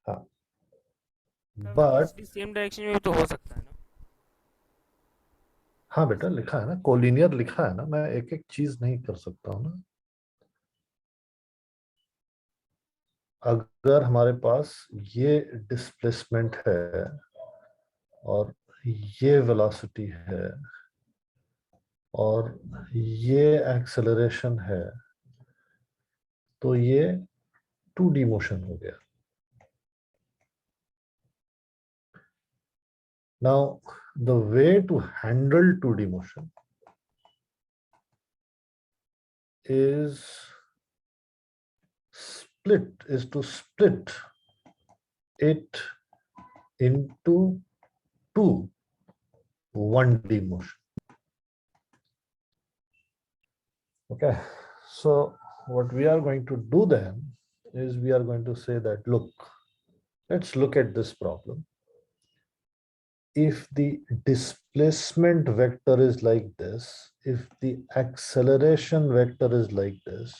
हाँ, but but same direction में भी तो हो सकता है ना। हाँ बेटा, लिखा है ना, कोलिनियर लिखा है ना, मैं एक एक चीज नहीं कर सकता हूँ ना। अगर हमारे पास ये डिस्प्लेसमेंट है और ये वेलोसिटी है और ये एक्सेलरेशन है, तो ये 2D मोशन हो गया। Now the way to handle 2D motion is to split it into two 1D motion. Okay, so what we are going to do then is we are going to say that, look, let's look at this problem. If the displacement vector is like this, if the acceleration vector is like this,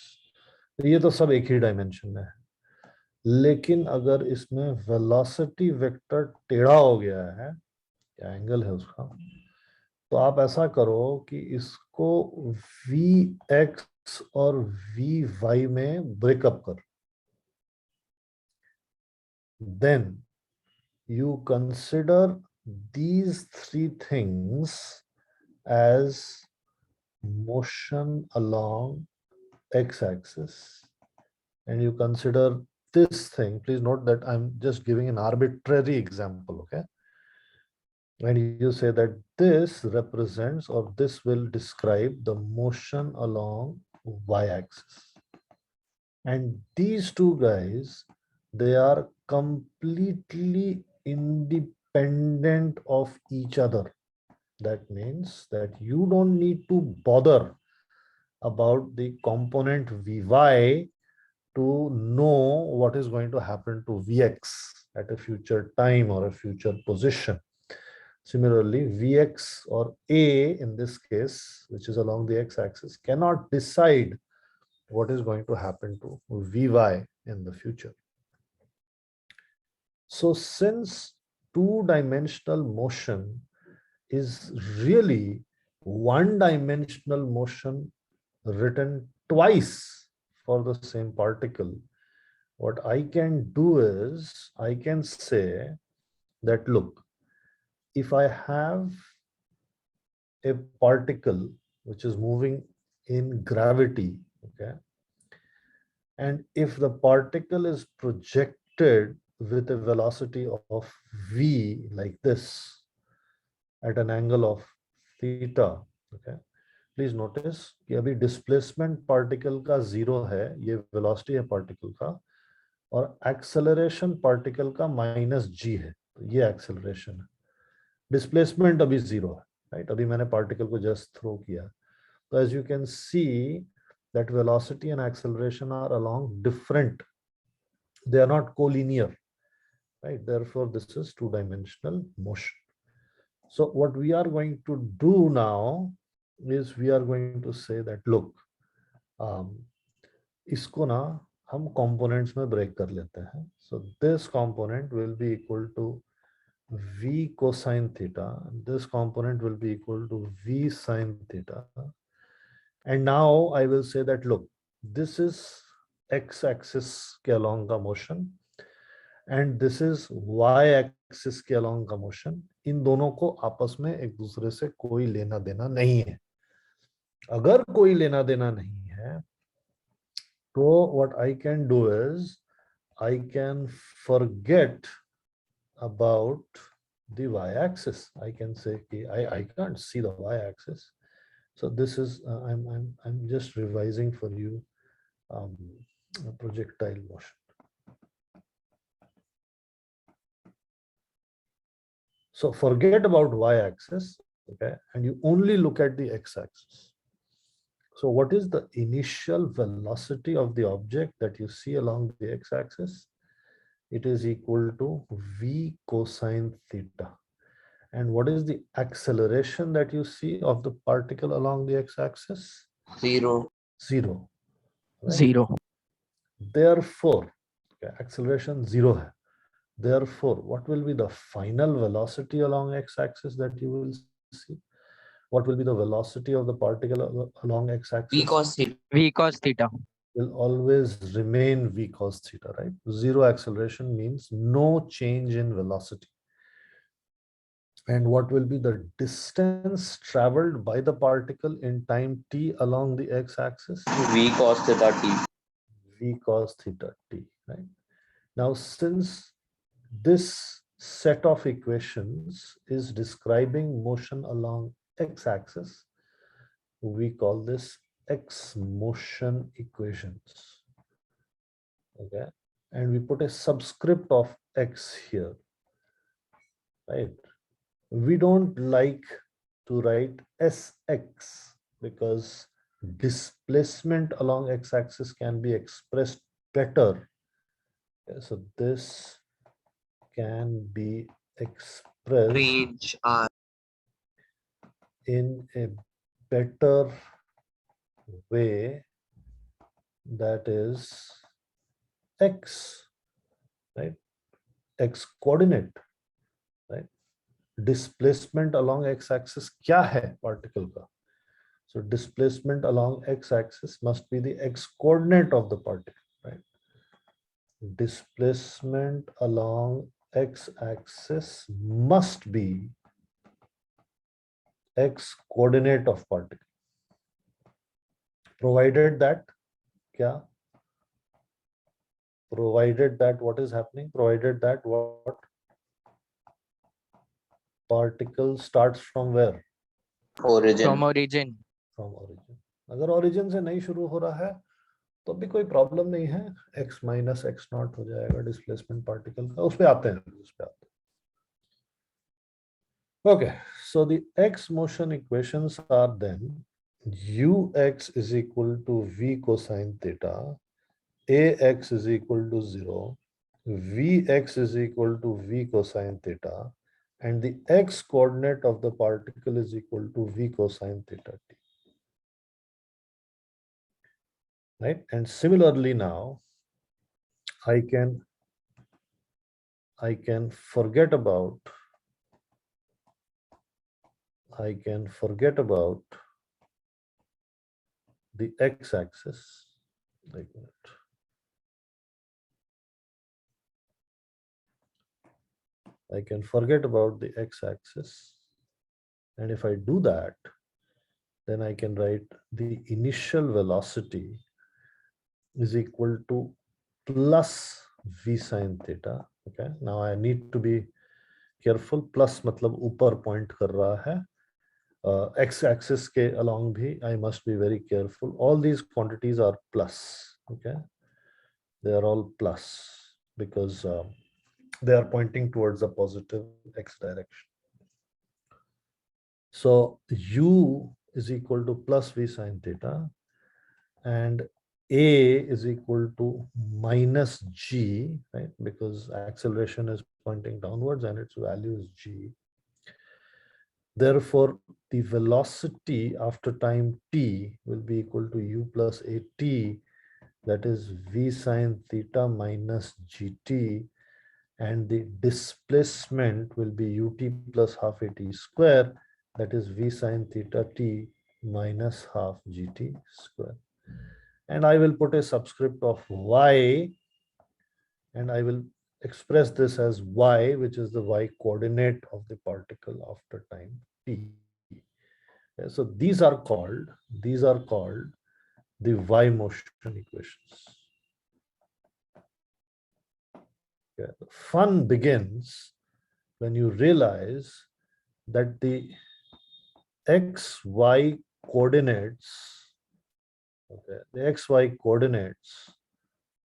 ये तो सब एक ही dimension में है, लेकिन अगर इसमें velocity vector टेढ़ा हो गया है, क्या एंगल है उसका, तो आप ऐसा करो कि इसको वी एक्स और वी वाई में ब्रेकअप कर, then you consider these three things as motion along x-axis, and you consider this thing, please note that I'm just giving an arbitrary example, okay, and you say that this represents or this will describe the motion along y-axis, and these two guys, they are completely independent of each other. That means that you don't need to bother about the component Vy to know what is going to happen to Vx at a future time or a future position. Similarly, Vx or A in this case, which is along the x-axis, cannot decide what is going to happen to Vy in the future. So since two-dimensional motion is really one-dimensional motion written twice for the same particle, what I can do is I can say that, look, if I have a particle which is moving in gravity, okay, and if the particle is projected with a velocity of v like this at an angle of theta, okay, please notice कि अभी displacement particle का zero है, ये velocity है particle का, और acceleration particle का minus जी है, तो ये एक्सेलरेशन है, डिस्प्लेसमेंट अभी जीरो है, राइट, अभी मैंने पार्टिकल को जस्ट थ्रो किया, तो as you can see that velocity and acceleration are along different, they are not collinear, right, therefore this is two-dimensional motion. So what we are going to do now is we are going to say that, look, इसको ना हम components में break कर लेते हैं. So this component will be equal to v cosine theta, this component will be equal to v sin theta, and now I will say that, look, this is x-axis के along का motion and this is y-axis के along का motion. इन दोनों को आपस में एक दूसरे से कोई लेना देना नहीं है. अगर कोई लेना देना नहीं है, so what I can do is I can forget about the y-axis. I can say I can't see the y-axis. So this is I'm just revising for you projectile motion. So forget about y-axis, okay, and you only look at the x-axis. So what is the initial velocity of the object that you see along the x-axis? It is equal to v cosine theta. And what is the acceleration that you see of the particle along the x-axis? Zero. Zero. Right? Zero. Therefore, okay, acceleration zero है. Therefore, what will be the final velocity along x-axis that you will see? What will be the velocity of the particle along x-axis? V cos theta. V cos theta. Will always remain v cos theta, right? Zero acceleration means no change in velocity. And what will be the distance traveled by the particle in time t along the x-axis? V cos theta t. V cos theta t, right? Now, since this set of equations is describing motion along x-axis, we call this x motion equations. Okay, and we put a subscript of x here, right? We don't like to write sx because displacement along x-axis can be expressed better. Okay, so this can be expressed Range R. in a better way, that is x, right? X coordinate, right? Displacement along x-axis क्या है particle का? So displacement along x-axis must be the x coordinate of the particle, right? Displacement along x-axis must be x coordinate of particle, provided that क्या? Provided that what is happening? Provided that what? Particle starts from where? Origin. From origin. From origin. अगर origin से नहीं शुरू हो रहा है तो भी कोई प्रॉब्लम नहीं है, x माइनस एक्स नॉट हो जाएगा डिस्प्लेसमेंट पार्टिकल का, उस पे आते हैं, उस पे आते हैं. Okay, so the x motion equations are then ux is equal to v cosine theta, ax is equal to 0, vx is equal to v cosine theta, and the x coordinate of the particle is equal to v cosine theta t. Right? And similarly now, I can forget about the x-axis. Like that. I can forget about the x-axis, and if I do that, then I can write the initial velocity is equal to plus v sine theta. Okay, now I need to be careful. Plus मतलब ऊपर point कर रहा है. X-axis के along भी I must be very careful. All these quantities are plus. Okay, they are all plus because they are pointing towards a positive x direction. So u is equal to plus v sine theta, and a is equal to minus g, right? Because acceleration is pointing downwards and its value is g. Therefore, the velocity after time t will be equal to u plus at, that is v sine theta minus gt, and the displacement will be ut plus half at square, that is v sine theta t minus half gt square. And I will put a subscript of y, and I will express this as y, which is the y coordinate of the particle after time t. Okay, so these are called the y motion equations. Okay. The fun begins when you realize that the xy coordinates, okay, the xy coordinates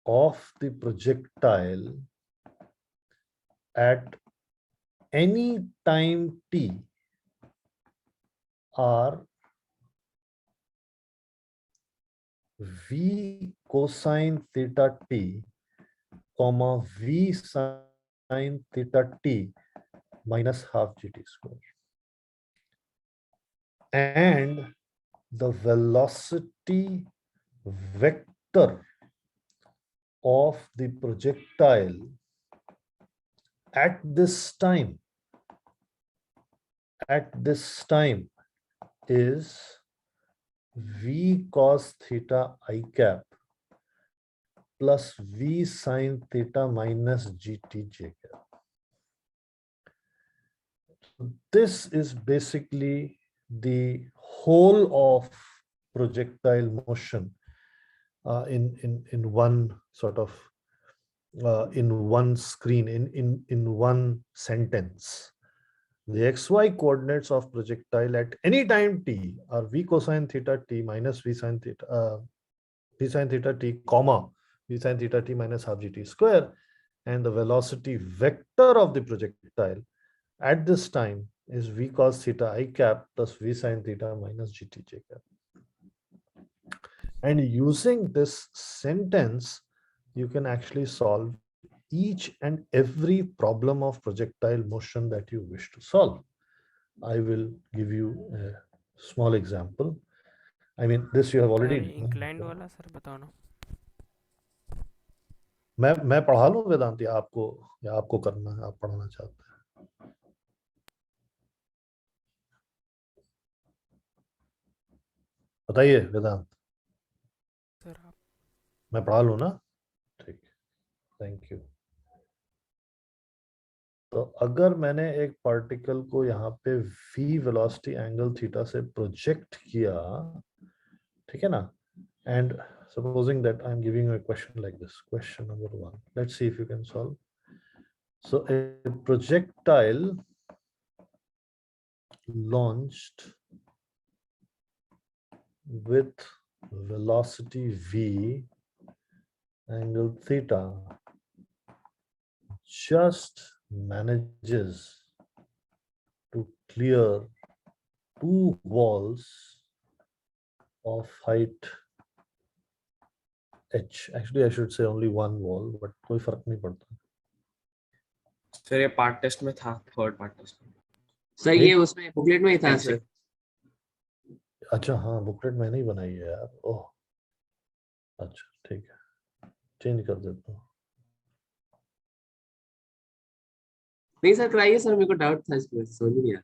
of the projectile at any time t are v cosine theta t, comma v sine theta t minus half gt square. And the velocity vector of the projectile at this time is v cos theta I cap plus v sin theta minus gt j cap. This is basically the whole of projectile motion in one sort of in one screen, in one sentence. The xy coordinates of projectile at any time t are v cosine theta t minus v sin theta t comma v sin theta t minus half gt square, and the velocity vector of the projectile at this time is v cos theta I cap plus v sin theta minus gt j cap. And using this sentence, you can actually solve each and every problem of projectile motion that you wish to solve. I will give you a small example. I mean, this you have sir already done. Inclined वाला sir बताओ ना. मैं पढ़ा लूं वेदांत, या आपको करना है, आप पढ़ाना चाहते हैं? बताइए वेदांत, सर आप मैं पढ़ा लूं ना? ठीक, थैंक यू। तो अगर मैंने एक पार्टिकल को यहाँ पे v वेलोसिटी एंगल थीटा से प्रोजेक्ट किया, ठीक है ना, and supposing that I'm giving you a question like this, question number 1, let's see if you can solve. So a projectile launched with velocity v angle theta just manages to clear two walls of height h. Actually, I should say only one wall, but कोई फर्क नहीं पड़ता। Sir ये part test में था, third part test में sir, ये उसमें बुकलेट में ही था सर। अच्छा हाँ, बुकलेट मैंने ही बनाई है यार। ओह अच्छा ठीक है, चेंज कर देता हूँ। नहीं सर कराइए सर, मेरे को डाउट था इसमें, समझ नहीं आया।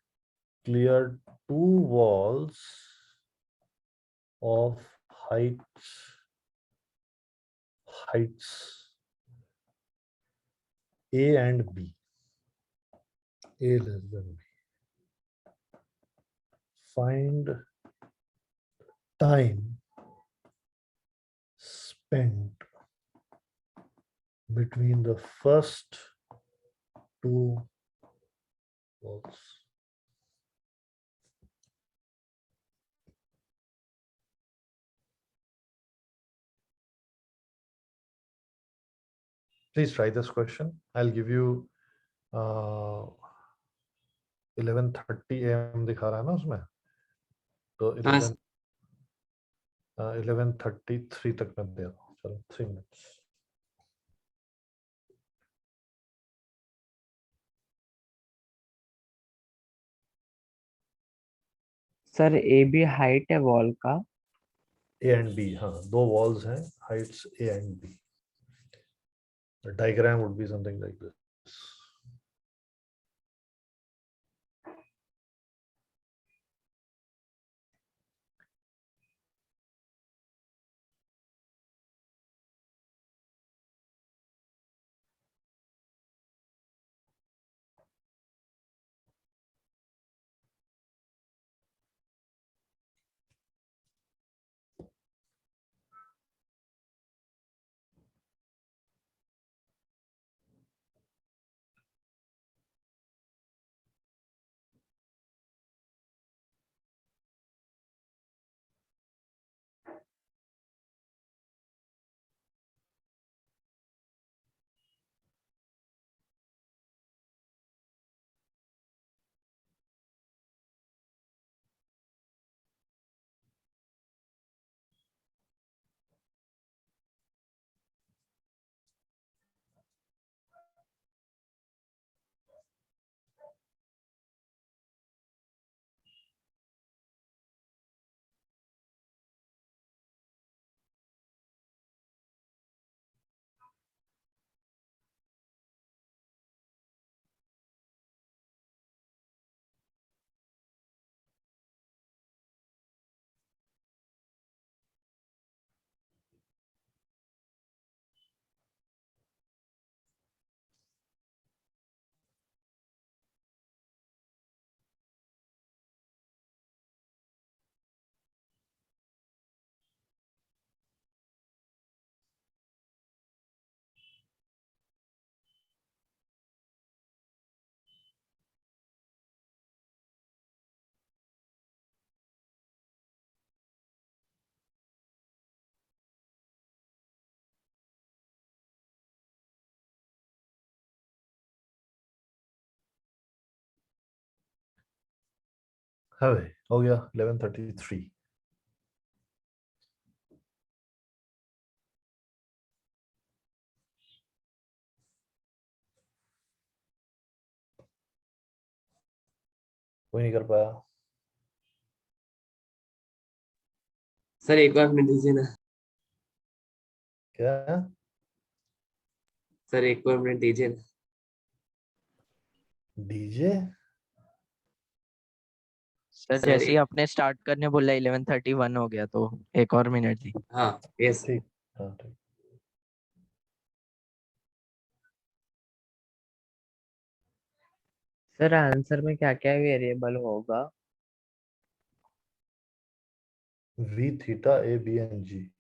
Clear two walls of heights A and B, A less than B. Find time spent between the first two walls. Please try this question. I'll give you 11:30 AM दिखा रहा है ना उसमें, तो 11:33 तक मैं दे रहा हूँ। चलो 3 minutes. Sir A B height है वॉल का, A and B, हाँ, दो walls हैं, heights A and B. The diagram would be something like this. है हो गया 11:33. कोई नहीं कर पाया. सर एक बार मिनट दीजिए ना, क्या? सर एक बार मिनट दीजिए ना। डीजे. सर सर जैसे ही एक, आपने स्टार्ट करने बोला 11:31 हो गया, तो एक और मिनट दी। हाँ यस। ठीक. हाँ ठीक. सर आंसर में क्या क्या वेरिएबल होगा? V theta A B and G.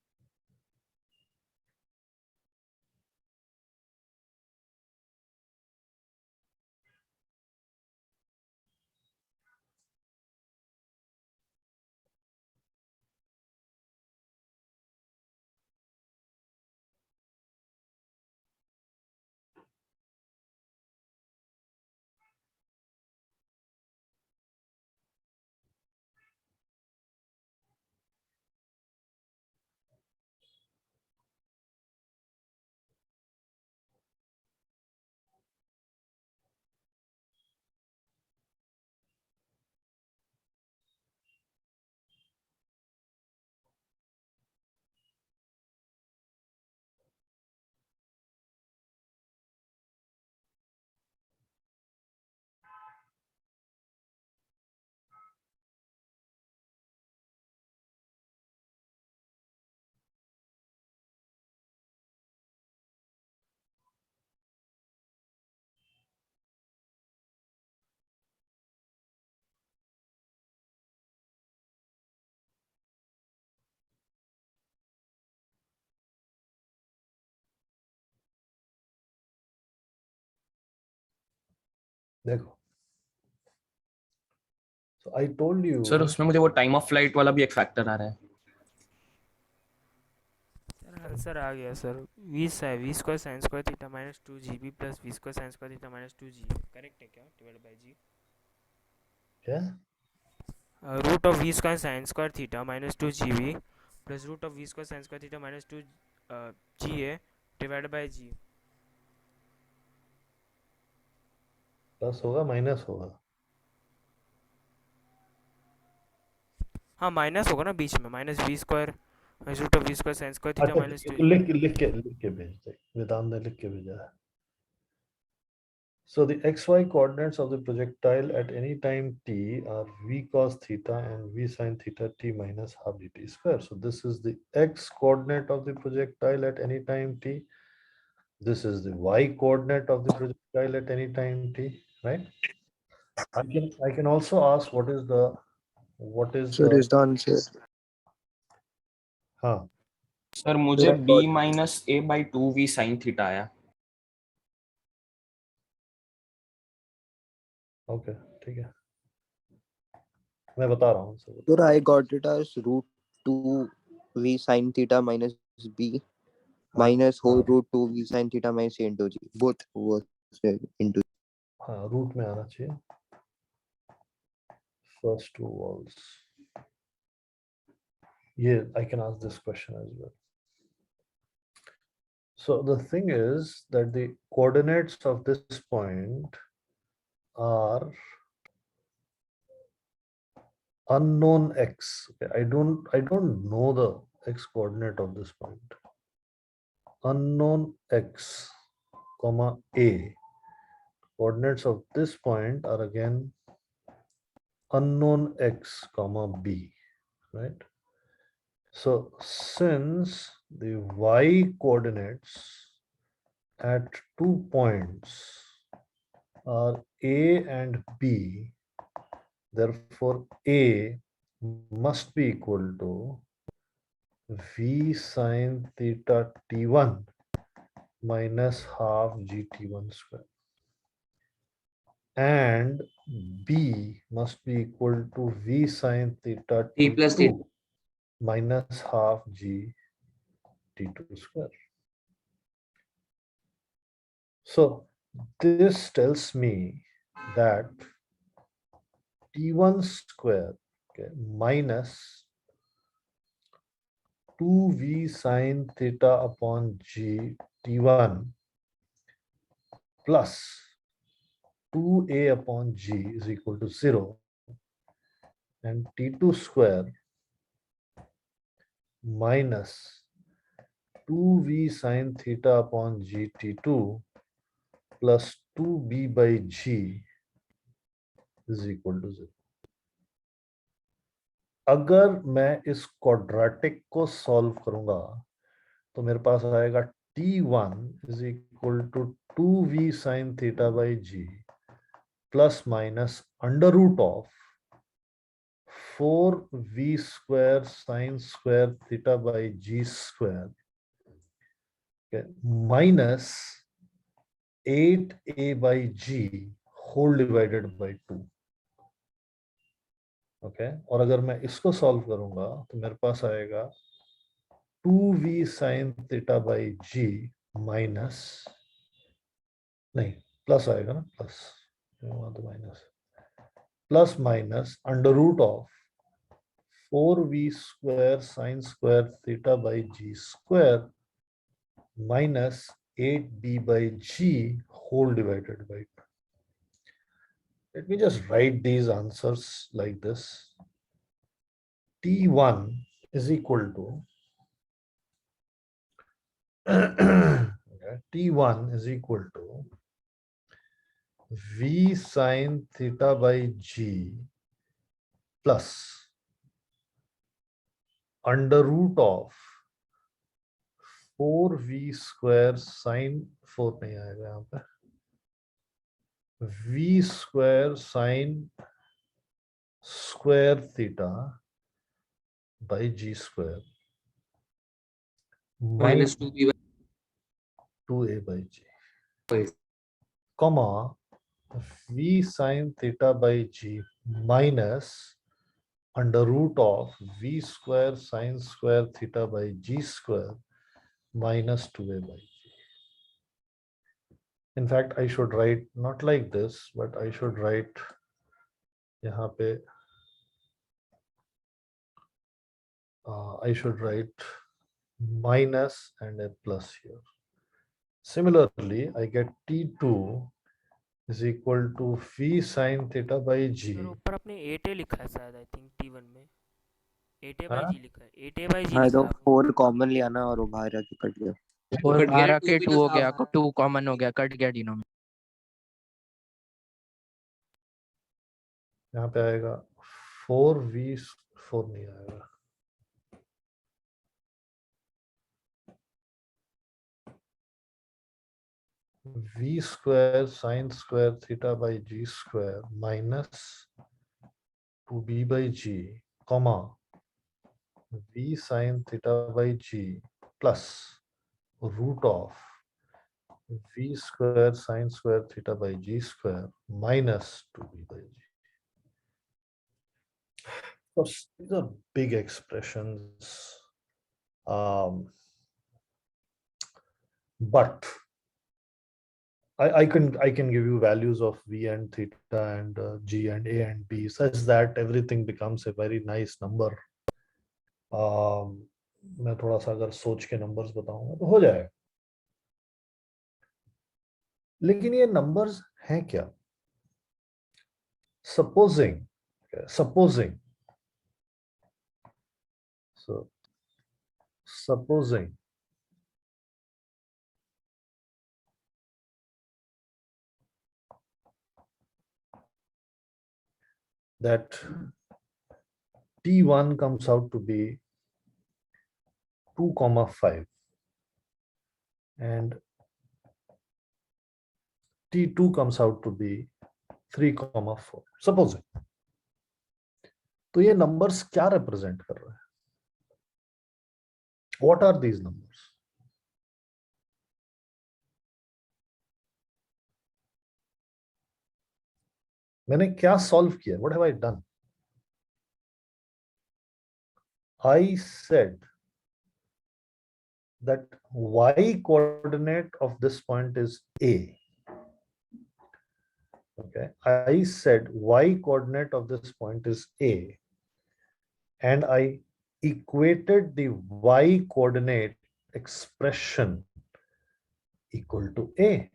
देखो. So I told you. Sir उसमें मुझे वो टाइम ऑफ फ्लाइट वाला भी एक फैक्टर आ रहा है। सर आंसर आ गया sir. V square sine square theta minus 2 GB plus v square sine square theta minus 2 GB correct है क्या डिवाइड बाई जी? क्या? Root of v square sine square theta minus 2 GB plus root of v square sine square theta minus 2 GA divide by g. Plus होगा minus होगा? हाँ minus होगा ना बीच में, minus v square root of v square sine square theta अच्छा minus ठीक 2। है, लिख के भेज दे. वेदांत ने लिख के भेजा है. So the xy coordinates of the projectile at any time t are v cos theta and v sin theta t minus half dt square. So this is the x coordinate of the projectile at any time t. This is the y coordinate of the projectile at any time t, right? I can also ask what is the Sir, is the answer. हाँ. Sir मुझे b minus a by 2v sine theta आया। Okay ठीक है, मैं बता रहा हूँ sir. Sir, I got it as root 2 v sin theta minus b minus whole root 2 v sin theta minus a into g. Both was into. हाँ root में आना चाहिए. First two walls. Yeah, I can ask this question as well. So the thing is that the coordinates of this point are unknown x. Okay, I don't know the x coordinate of this point. Unknown x, comma a. Coordinates of this point are again unknown x, comma b, right? So since the y coordinates at 2 points are a and b, therefore a must be equal to v sine theta t1 minus half gt1 square, and b must be equal to v sine theta t plus t2 t, minus half g t2 square. So this tells me that t1 square, okay, minus 2v sine theta upon g t1 plus 2a upon g is equal to 0, and t2 square minus 2v sine theta upon g t2 plus 2b by g is equal to 0. अगर मैं इस quadratic को solve करूंगा तो मेरे पास आएगा t1 is equal to 2v sine theta by g plus minus under root of 4v square sine square theta by g square, okay, minus 8a by g whole divided by 2. Okay, और अगर मैं इसको solve करूंगा तो मेरे पास आएगा 2v sin theta by g minus, नहीं plus आएगा ना, प्लस तो minus, plus minus under root of 4v square sin square theta by g square minus 8b by g whole divided by 2. Let me just write these answers like this. T1 is equal to okay, T1 is equal to v sine theta by g plus under root of 4v square sine 4 नहीं आएगा यहाँ पे, v square sine square theta by g square minus 2b 2a by g, by comma v sine theta by g minus under root of v square sine square theta by g square minus 2a by g. In fact, I should write not like this, but I should write यहाँ पे I should write minus and a plus here. Similarly, I get T2 is equal to v sin theta by g. Sir ऊपर आपने 8a लिखा है शायद, I think t1 में 8a by हाँ? g लिखा है, 8a by g हाँ लिखा तो है आपने। 4 कॉमन लिया ना और वो बाहर आके कट गया। और कट गया बारह ना, के 2 भी 2 तो हो गया, साफ 2 कॉमन हो गया, कट गया डिनोमिनेटर। यहाँ पे आएगा 4v 4 नहीं आएगा, v square sine square theta by g square minus 2b by g, comma v sine theta by g plus root of v square sine square theta by g square minus 2b by g. Of course, these are big expressions, but I can give you values of v and theta and g and a and b such that everything becomes a very nice number. मैं थोड़ा सा अगर सोच के numbers बताऊंगा तो हो जाएगा, लेकिन ये नंबर्स हैं क्या? Supposing that T1 comes out to be 2,5 and T2 comes out to be 3,4. Supposing, तो ये numbers क्या represent कर रहे हैं? What are these numbers? मैंने क्या solve किया? What have I done? I said that y coordinate of this point is A. Okay, I said y coordinate of this point is A, and I equated the y coordinate expression equal to A,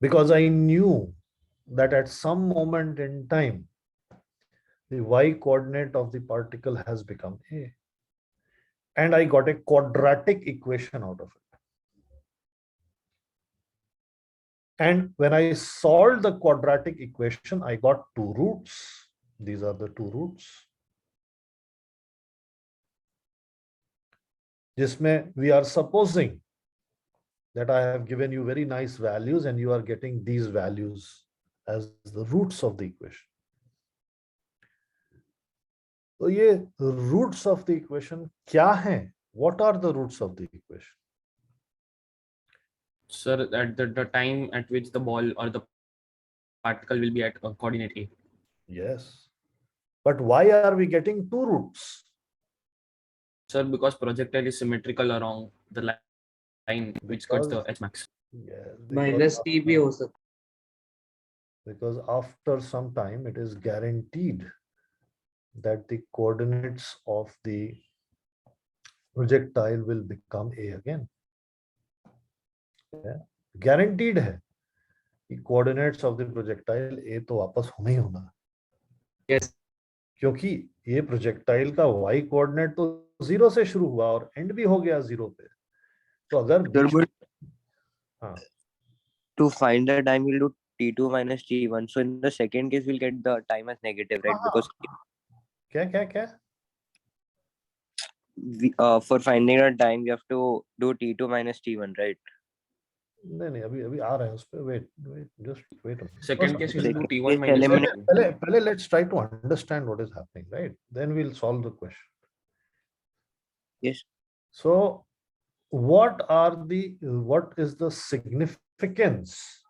because I knew that at some moment in time, the y coordinate of the particle has become A, and I got a quadratic equation out of it. And when I solved the quadratic equation, I got two roots. These are the two roots. Jisme we are supposing that I have given you very nice values and you are getting these values as the roots of the equation. So ये roots of the equation क्या हैं? What are the roots of the equation? Sir, at the time at which the ball or the particle will be at coordinate A. Yes. But why are we getting two roots? Sir, because projectile is symmetrical along the line which cuts the H max. Yes, minus T भी हो सकता because after some time it is guaranteed that the coordinates of the projectile will become A again. Yeah. Guaranteed है कि coordinates of the projectile A तो वापस होना ही होना, Yes. क्योंकि ये projectile का y coordinate तो 0 से शुरू हुआ और end भी हो गया 0 पे. तो अगर Sir, but हाँ, to find the time, we'll do T2 minus T1. So in the second case, we'll get the time as negative, right? Because क्या for finding the time, you have to do T2 minus T1, right? नहीं अभी आ रहे हैं उस पे. wait just wait a minute. Second case will do Second T1 case minus eliminate- T2. पहले let's try to understand what is happening, right? Then we'll solve the question. Yes. So what is the significance?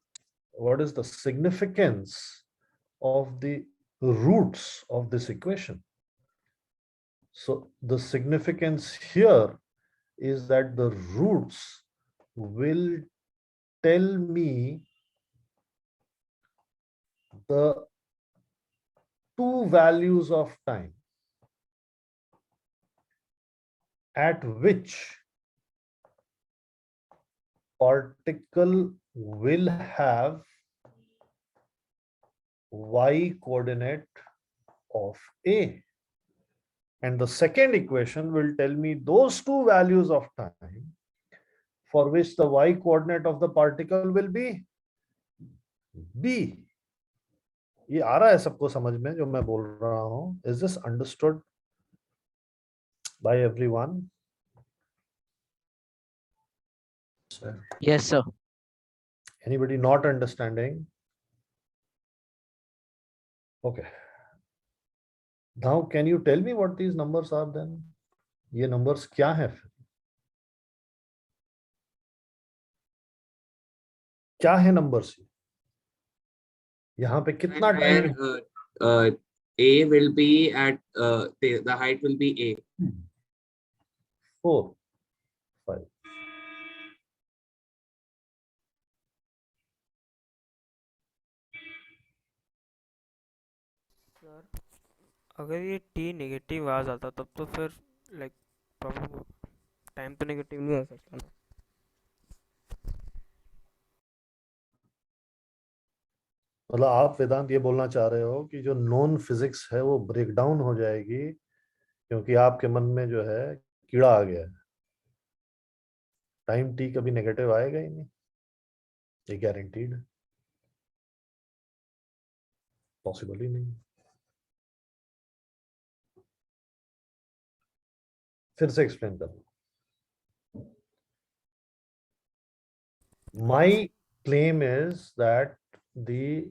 What is the significance of the roots of this equation? So the significance here is that the roots will tell me the two values of time at which particle will have y coordinate of A, and the second equation will tell me those two values of time for which the y coordinate of the particle will be B. ये आ रहा है सबको समझ में जो मैं बोल रहा हूं? Is this understood by everyone? Yes, sir. Anybody not understanding? Okay. Now can you tell me what these numbers are then? ये numbers क्या है फिर? क्या है numbers? यहाँ पे कितना Where time? A will be at the height will be A. 4, 5. Sir अगर ये टी नेगेटिव आ जाता तब तो फिर लाइक प्रॉब्लम टाइम तो नेगेटिव नहीं आ सकता ना. मतलब आप वेदांत ये बोलना चाह रहे हो कि जो नॉन फिजिक्स है वो ब्रेक डाउन हो जाएगी क्योंकि आपके मन में जो है कीड़ा आ गया है. टाइम टी कभी नेगेटिव आएगा ही नहीं, ये गारंटीड, पॉसिबल ही नहीं. फिर से एक्सप्लेन कर. My claim is that the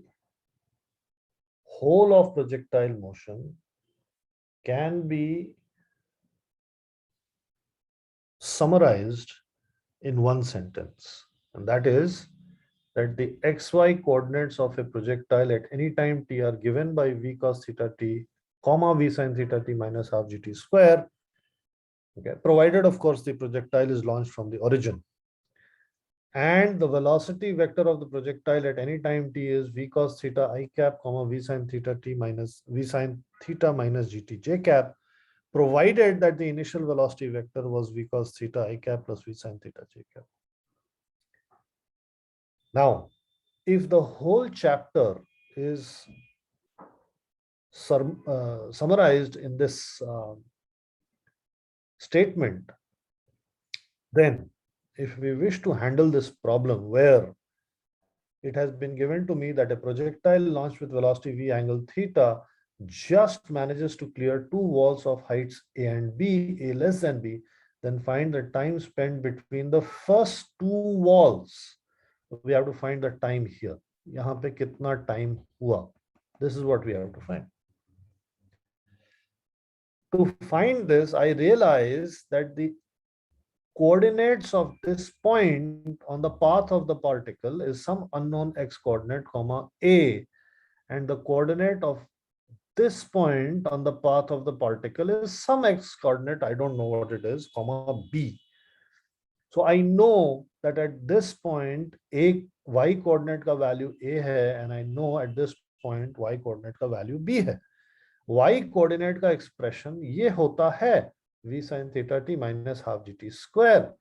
whole of projectile motion can be summarized in one sentence, and that is that the xy coordinates of a projectile at any time t are given by v cos theta t comma v sin theta t minus half gt square, okay, provided of course the projectile is launched from the origin. and the velocity vector of the projectile at any time t is v cos theta I cap comma v sin theta t minus v sin theta minus gt j cap, provided that the initial velocity vector was v cos theta I cap plus v sin theta j cap. Now, if the whole chapter is summarized in this statement, then if we wish to handle this problem where it has been given to me that a projectile launched with velocity v angle theta just manages to clear two walls of heights a and b, a less than b, then find the time spent between the first two walls. We have to find the time here. यहाँ पे कितना time हुआ? This is what we have to find. To find this, I realize that the coordinates of this point on the path of the particle is some unknown x coordinate comma a, and the coordinate of this point on the path of the particle is some x coordinate, I don't know what it is, comma b. So I know that at this point a y coordinate का value a है, and I know at this point y coordinate का value b है. y coordinate का expression ये होता है v sin theta t minus half gt square.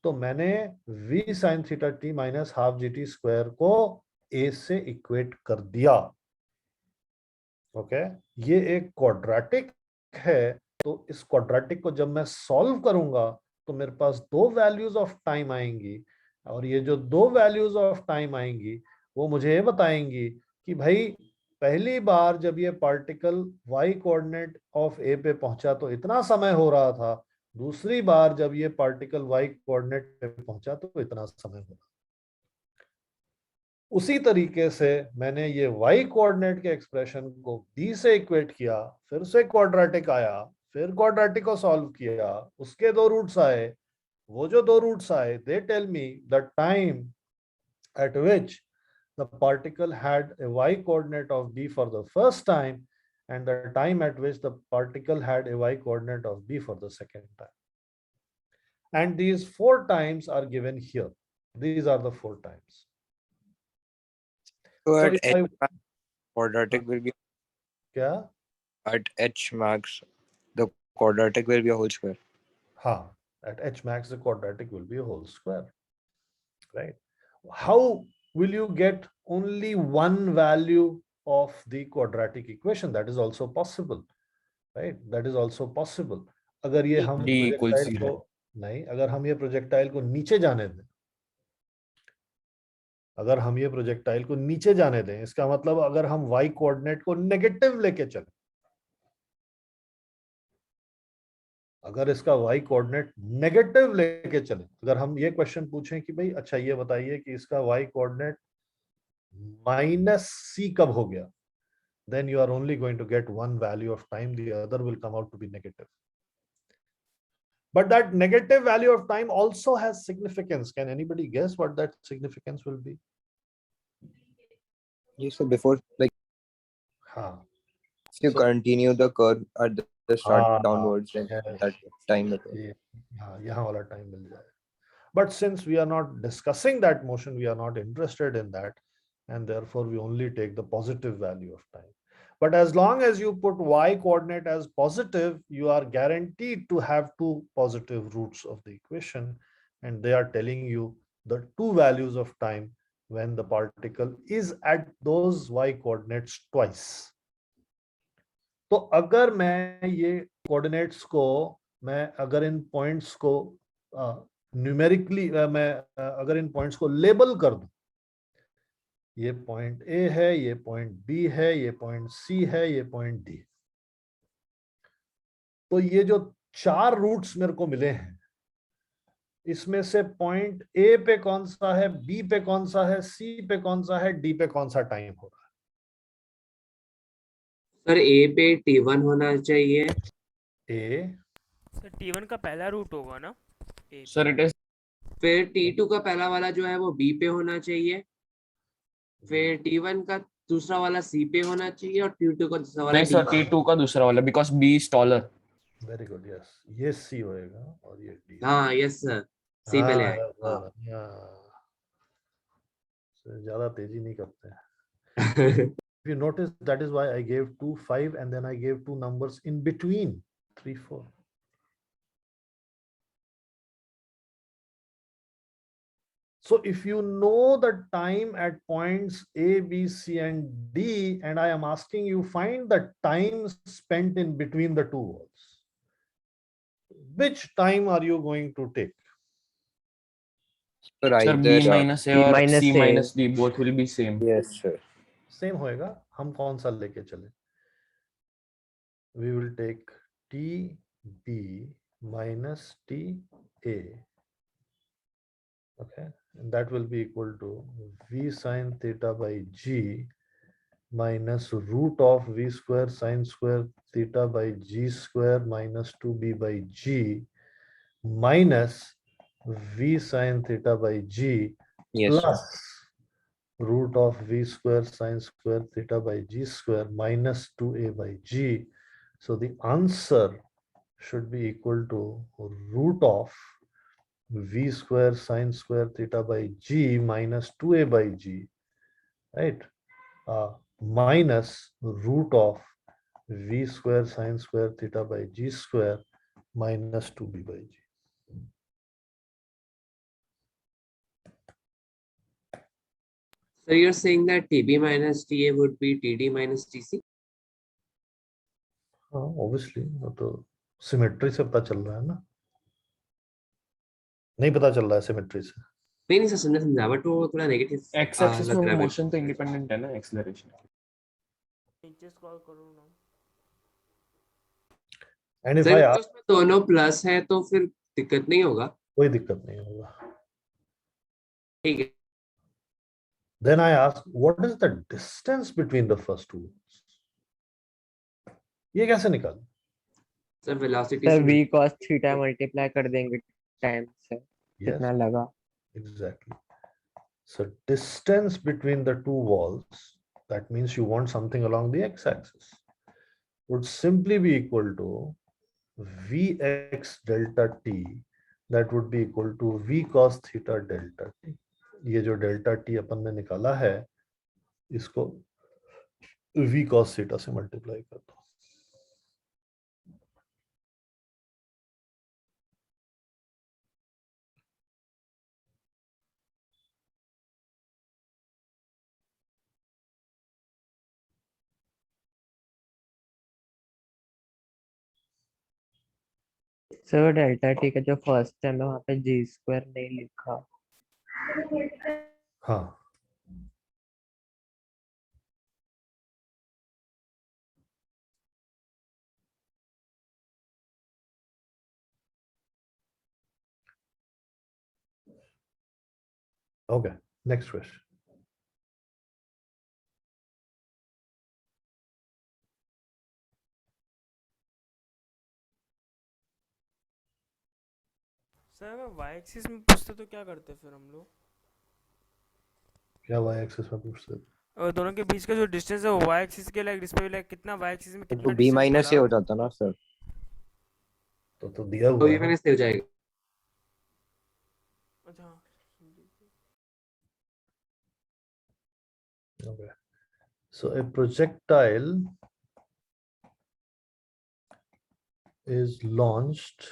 तो मैंने v sin theta t minus half gt square को a से equate कर दिया. ओके, ये एक क्वाड्रेटिक है, तो इस क्वाड्रेटिक को जब मैं सॉल्व करूंगा तो मेरे पास दो वैल्यूज ऑफ टाइम आएंगी, और ये जो दो वैल्यूज ऑफ टाइम आएंगी वो मुझे ये बताएंगी कि भाई पहली बार जब ये particle y coordinate of a पे पहुंचा तो इतना समय हो रहा था, दूसरी बार जब ये पार्टिकल y कोऑर्डिनेट पे पहुंचा तो इतना समय हो रहा। उसी तरीके से मैंने ये y कोऑर्डिनेट के एक्सप्रेशन को b से इक्वेट किया, फिर से क्वाड्रेटिक आया, फिर क्वाड्रेटिक को सॉल्व किया, उसके दो रूट्स आए, वो जो दो रूट्स आए they tell me the time at which the particle had a y coordinate of b for the first time and the time at which the particle had a y coordinate of b for the second time. And these four times are given here. These are the four times. So So at if h I, max, quadratic will be क्या? at h max, the quadratic will be a whole square. हाँ, at h max the quadratic will be a whole square, right? How will you get only one value of the quadratic equation? That is also possible, right? That is also possible. अगर ये हम D equals projectile 0. को नहीं, अगर हम ये projectile को नीचे जाने दें, अगर हम ये प्रोजेक्टाइल को नीचे जाने दें, इसका मतलब अगर हम y कोऑर्डिनेट को नेगेटिव लेके चले, अगर इसका y कोऑर्डिनेट नेगेटिव लेके चले, अगर हम ये क्वेश्चन पूछें कि भाई अच्छा ये बताइए कि इसका y कोऑर्डिनेट -c कब हो गया, then you are only going to get one value of time, the other will come out to be negative. But that negative value of time also has significance. Can anybody guess what that significance will be? You said before, like हाँ, if you So- continue the curve at the start हाँ, downwards, then yes. that time will ये हाँ, यहाँ वाला time मिल जाएगा. But since we are not discussing that motion, we are not interested in that, and therefore we only take the positive value of time. But as long as you put y coordinate as positive, you are guaranteed to have two positive roots of the equation, and they are telling you the two values of time when the particle is at those y coordinates twice. तो अगर मैं ये coordinates को, मैं अगर इन points को numerically मैं अगर इन पॉइंट्स को लेबल कर दूं, ये पॉइंट ए है, ये पॉइंट बी है, ये पॉइंट सी है, ये पॉइंट डी, तो ये जो चार रूट्स मेरे को मिले हैं, इसमें से पॉइंट ए पे कौन सा है, बी पे कौन सा है, सी पे कौन सा है, डी पे कौन सा टाइम हो रहा है? सर ए पे T1 होना चाहिए, ए, सर T1 का पहला रूट होगा ना A Sir, it is फिर T2 का पहला वाला जो है वो B पे होना चाहिए, फिर T1 का दूसरा वाला C पे होना चाहिए और T2 का दूसरा वाला नहीं सर D पे। T2 का दूसरा वाला because B is taller. Very good, yes, ये सी होएगा और ये डी। हाँ यस सर, C पे ले आए। हाँ। ज्यादा तेजी नहीं करते हैं. If you notice, that is why I gave 2, 5, and then I gave two numbers in between 3, 4. So if you know the time at points A, B, C, and D, and I am asking you find the time spent in between the two walls, which time are you going to take? Sir, Sir, B either minus A B or minus C A. minus D, both will be same. yes, sir. Same होएगा. हम कौन सा लेके चले? We will take T B minus T A. Okay, and that will be equal to V sine theta by G minus root of V square sine square theta by G square minus 2B by G minus V sine theta by G Yes, sir. plus root of V square sine square theta by G square minus 2A by G. So the answer should be equal to root of V square sine square theta by G minus 2A by G, right? Minus root of V square sine square theta by G square minus 2B by G. So you're saying that TB minus TA would be TD minus TC? Obviously, वो तो symmetry से पता चल रहा है ना. नहीं पता चल रहा है सिमेट्री से. नहीं सर समझा बट वो थोड़ा नेगेटिव X एक्सिस लग रहा में है. मोशन तो इंडिपेंडेंट है ना एक्सेलरेशन. नीचे स्क्रॉल करो ना. And if sir I ask, उसमें दोनों प्लस है तो फिर दिक्कत नहीं होगा. कोई दिक्कत नहीं होगा. ठीक है. Then I ask, what is the distance between the first two walls? ये कैसे निकाल? सर वेलोसिटी सर से v cos थीटा मल्टीप्लाई कर देंगे टाइम से Yes, कितना लगा. exactly. So distance between the two walls, that means you want something along the x-axis, would simply be equal to Vx delta t, that would be equal to V cos theta delta t. ये जो delta t अपन ने निकाला है, इसको V cos theta से multiply कर दो. Sir delta T का जो फर्स्ट टाइम है वहाँ पे जी स्क्वायर नहीं लिखा. हाँ, okay, next question. सर अगर वाई एक्सिस में पूछते तो क्या करते फिर हम लोग? क्या y axis में पूछते? और दोनों के बीच का जो डिस्टेंस है वो वाई एक्सिस के लाइक रिस्पेक्ट लाइक कितना वाई एक्सिस में तो कितना B डिस्टेंस minus A पड़ा? हो जाता ना सर. तो दिया तो हुआ ये है. मैंने से हो जाएगा. अच्छा. Okay. So a projectile is launched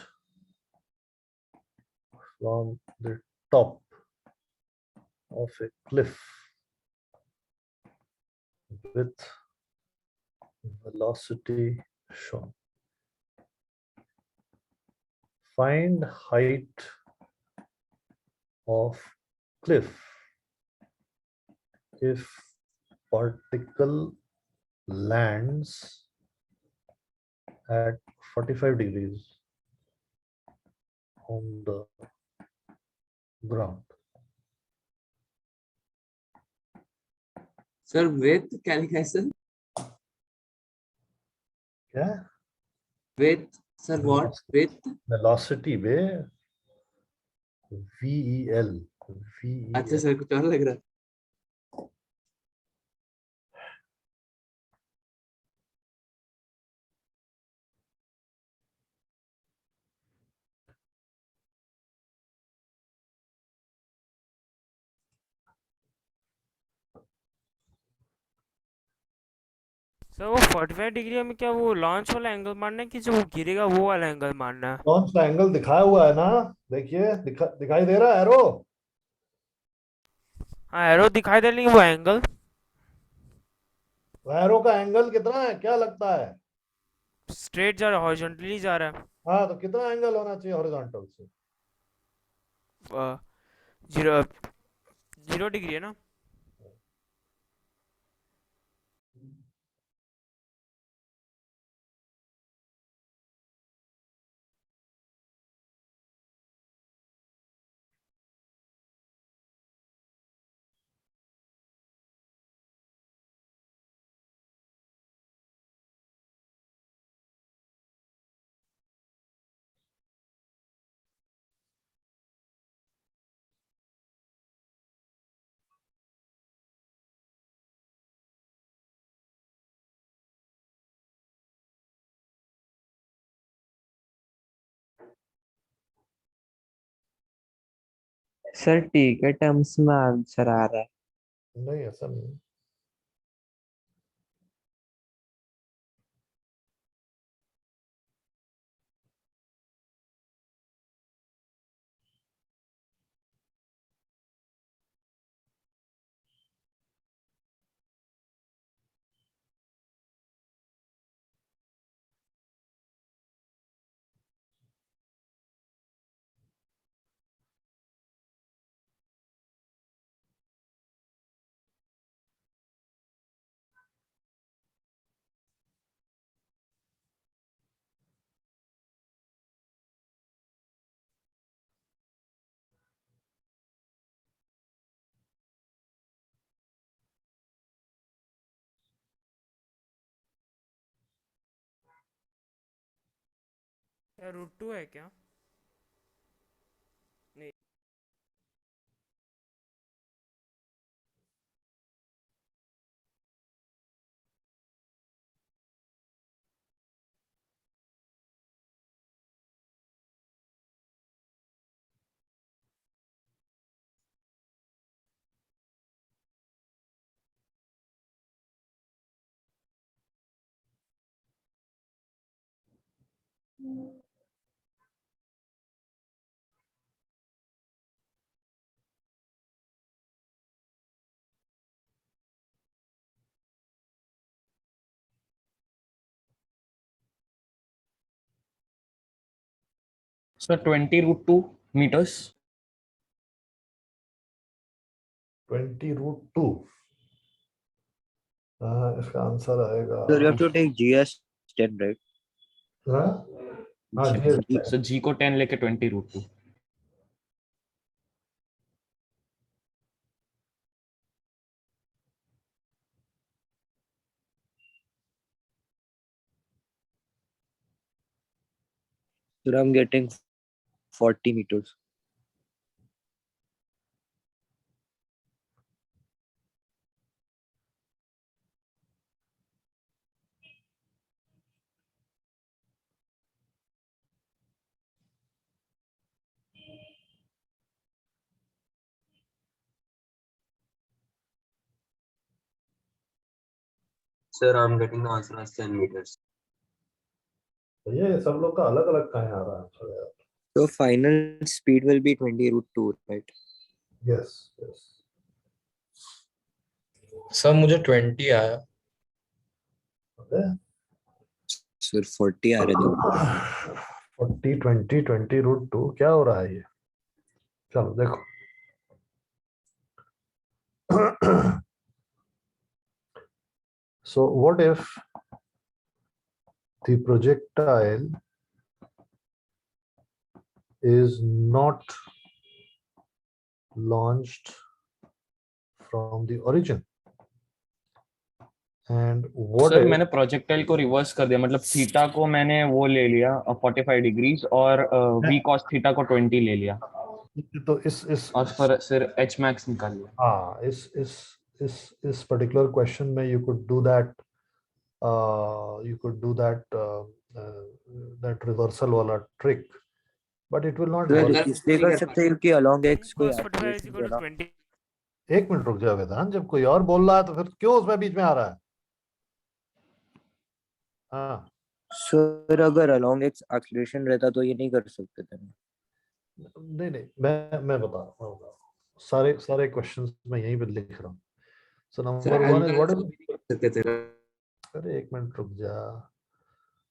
from the top of a cliff with velocity shown. Find height of cliff if particle lands at 45 degrees on the ground. Sir with क्या लिखा है सर? क्या? With sir what with? Velocity में VEL. अच्छा sir कुछ और लग रहा है. सर वो 45 डिग्री में क्या वो लॉन्च वाला एंगल मारना है कि जो वो गिरेगा वो वाला एंगल मारना है? कौन सा एंगल दिखाया हुआ है ना? देखिए, दिखाई दे रहा है एरो? हाँ एरो दिखाई दे रही है, वो एंगल एरो का एंगल कितना है, क्या लगता है? स्ट्रेट जा रहा है, हॉरिजॉन्टली जा रहा हाँ, तो कितना एंगल होना चाहिए हॉरिजॉन्टल से? है। 0 डिग्री है ना? सर टी के टर्म्स में आंसर आ रहा है। नहीं, ऐसा नहीं। यार √2 है क्या? नहीं। So 20√2 meters. 20√2। इसका आंसर आएगा। So you have to take GS10, right? हाँ, हाँ जी। So G को 10 लेके 20√2. So I'm getting 40 meters. Sir, I'm getting the answer as 10 meters. ये सब लोग का अलग अलग कहाँ आ रहा है आंसर यार? So final speed will be 20√2, right? Yes, yes. Sir मुझे 20 आया। ओके, Sir 40 आ रहे थे। 40, 20, 20√2 क्या हो रहा है ये? चलो देखो। So what if the projectile is not launched from the origin? And what sir if मैंने प्रोजेक्टाइल को रिवर्स कर दिया, मतलब थीटा को मैंने वो ले लिया 45 डिग्रीज और v cos थीटा को 20 ले लिया तो इस और फिर h max निकाल लिया। हाँ, इस पर्टिकुलर क्वेश्चन में you could do that that reversal वाला trick, but it will not तो work. इसलिए कर सकते हैं क्योंकि along x कोई cos 45 is acceleration equal they to रहा। 20। एक मिनट रुक जाओ वेदांत, जब कोई और बोल रहा है तो फिर क्यों उसमें बीच में आ रहा है? हाँ सर अगर अलोंग एक्स एक्सीलरेशन रहता तो ये नहीं कर सकते थे। नहीं नहीं, मैं बता रहा हूँ, सारे सारे क्वेश्चंस मैं यहीं पे लिख रहा हूँ. So sir number one is what algorithm भी नहीं कर सकते थे. अरे एक मिनट रुक जा.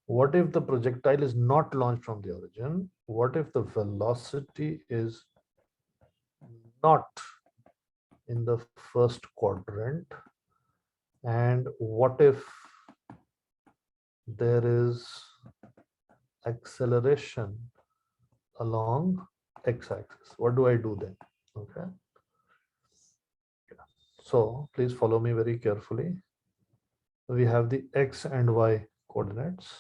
What if the projectile is not launched from the origin? What if the velocity is not in the first quadrant? And what if there is acceleration along x-axis? What do I do then? Okay. So please follow me very carefully. We have the x and y coordinates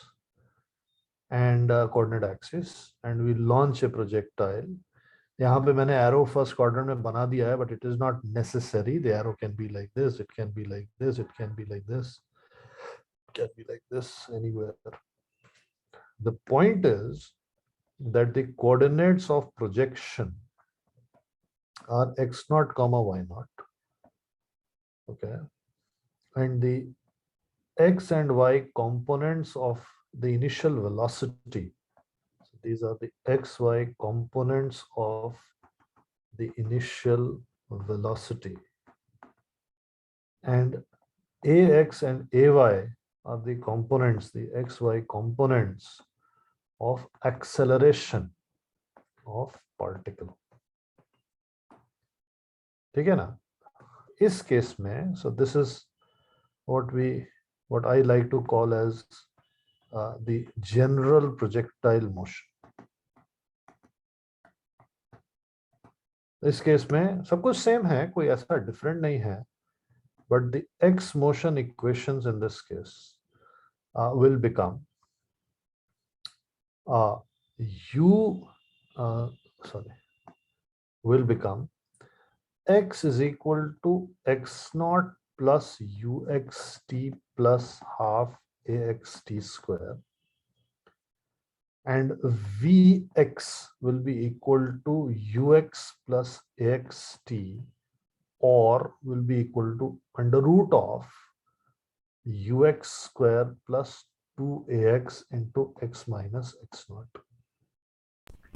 and coordinate axis, and we launch a projectile. यहाँ पे मैंने arrow first quadrant में बना दिया है, but it is not necessary. The arrow can be like this, it can be like this, it can be like this, it can be like this, anywhere. The point is that the coordinates of projection are x naught comma y naught. Okay, and the x and y components of the initial velocity. So these are the xy components of the initial velocity, and ax and ay are the components, the xy components of acceleration of particle. ठीक है ना? इस case में, so this is what I like to call as the general projectile motion. इस case में सब कुछ same है, कोई ऐसा डिफरेंट नहीं है, but the x motion equations in this case will become will become x is equal to x naught plus uxt plus half axt square, and vx will be equal to ux plus axt, or will be equal to under root of ux square plus 2ax into x minus x naught.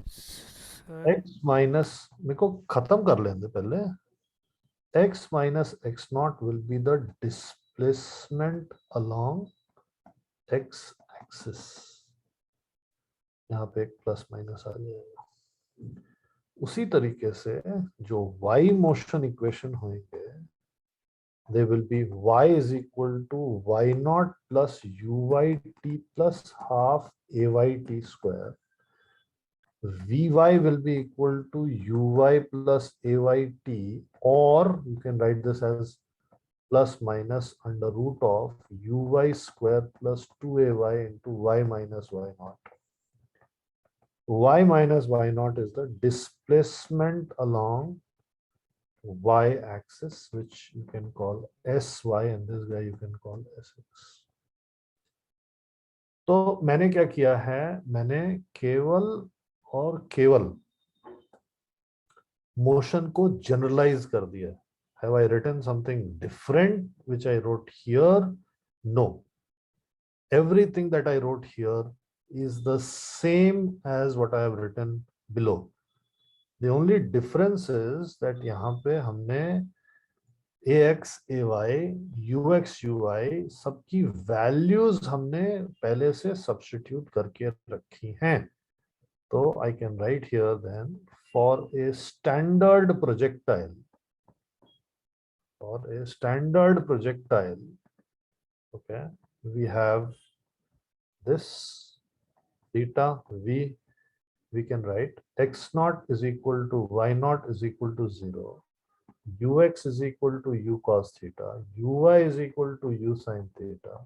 Sir x minus, मेरे को खत्म कर लेंगे पहले. x minus x naught will be the displacement along x axis. यहाँ पे एक plus minus आ जाएगा. उसी तरीके से जो y मोशन इक्वेशन होंगे, they will be y is equal to y naught plus uyt plus half ayt square. Vy will be equal to uy plus ayt, or you can write this as plus minus under root of uy square plus 2ay into y minus y naught. Y minus y naught is the displacement along y axis, which you can call sy, and this guy you can call sx. तो मैंने क्या किया है, मैंने केवल और केवल motion को जनरलाइज कर दिया. Have I written something different which I wrote here? No. Everything that I wrote here is the same as what I have written below. The only difference is that यहाँ पे हमने ax, ay, ux, uy सबकी values हमने पहले से substitute करके रखी हैं. So I can write here then, for a standard projectile, okay, we have this theta v. We can write x naught is equal to y naught is equal to 0, ux is equal to u cos theta, uy is equal to u sin theta,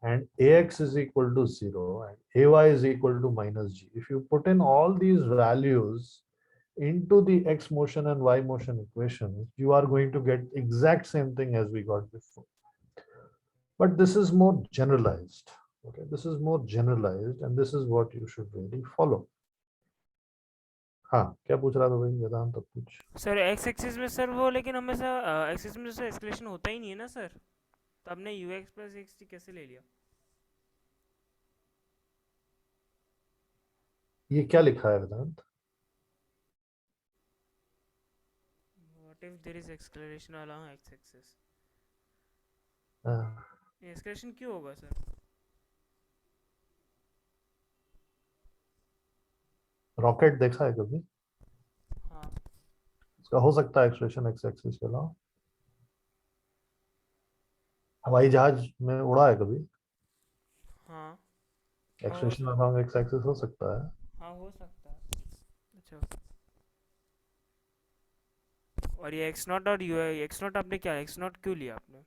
and ax is equal to 0, and ay is equal to minus g. If you put in all these values into the x motion and y motion equations, you are going to get exact same thing as we got before. But this is more generalized. Okay, this is more generalized, and this is what you should really follow. हाँ, क्या पूछ रहा था भाई वेदांत? अब कुछ sir x axis में sir वो, लेकिन हमेशा एक्सिस में सर एक्सक्लेशन होता ही नहीं है ना सर, तो हमने ux प्लस एक्स कैसे ले लिया? ये क्या लिखा है वेदांत? What if there is acceleration along x-axis? हाँ, ये एक्सक्लेरेशन क्यों होगा सर? रॉकेट देखा है कभी? हाँ इसका हो सकता है एक्सप्रेशन एक्स एक्सिस के अलावा। हवाई जहाज में उड़ा है कभी? हाँ एक्सप्रेशन अलोंग एक्स एक्सिस हो सकता है। हाँ हो सकता है। अच्छा और ये एक्स नॉट और यू एक्स नॉट आपने क्या एक्स नॉट क्यों लिया आपने?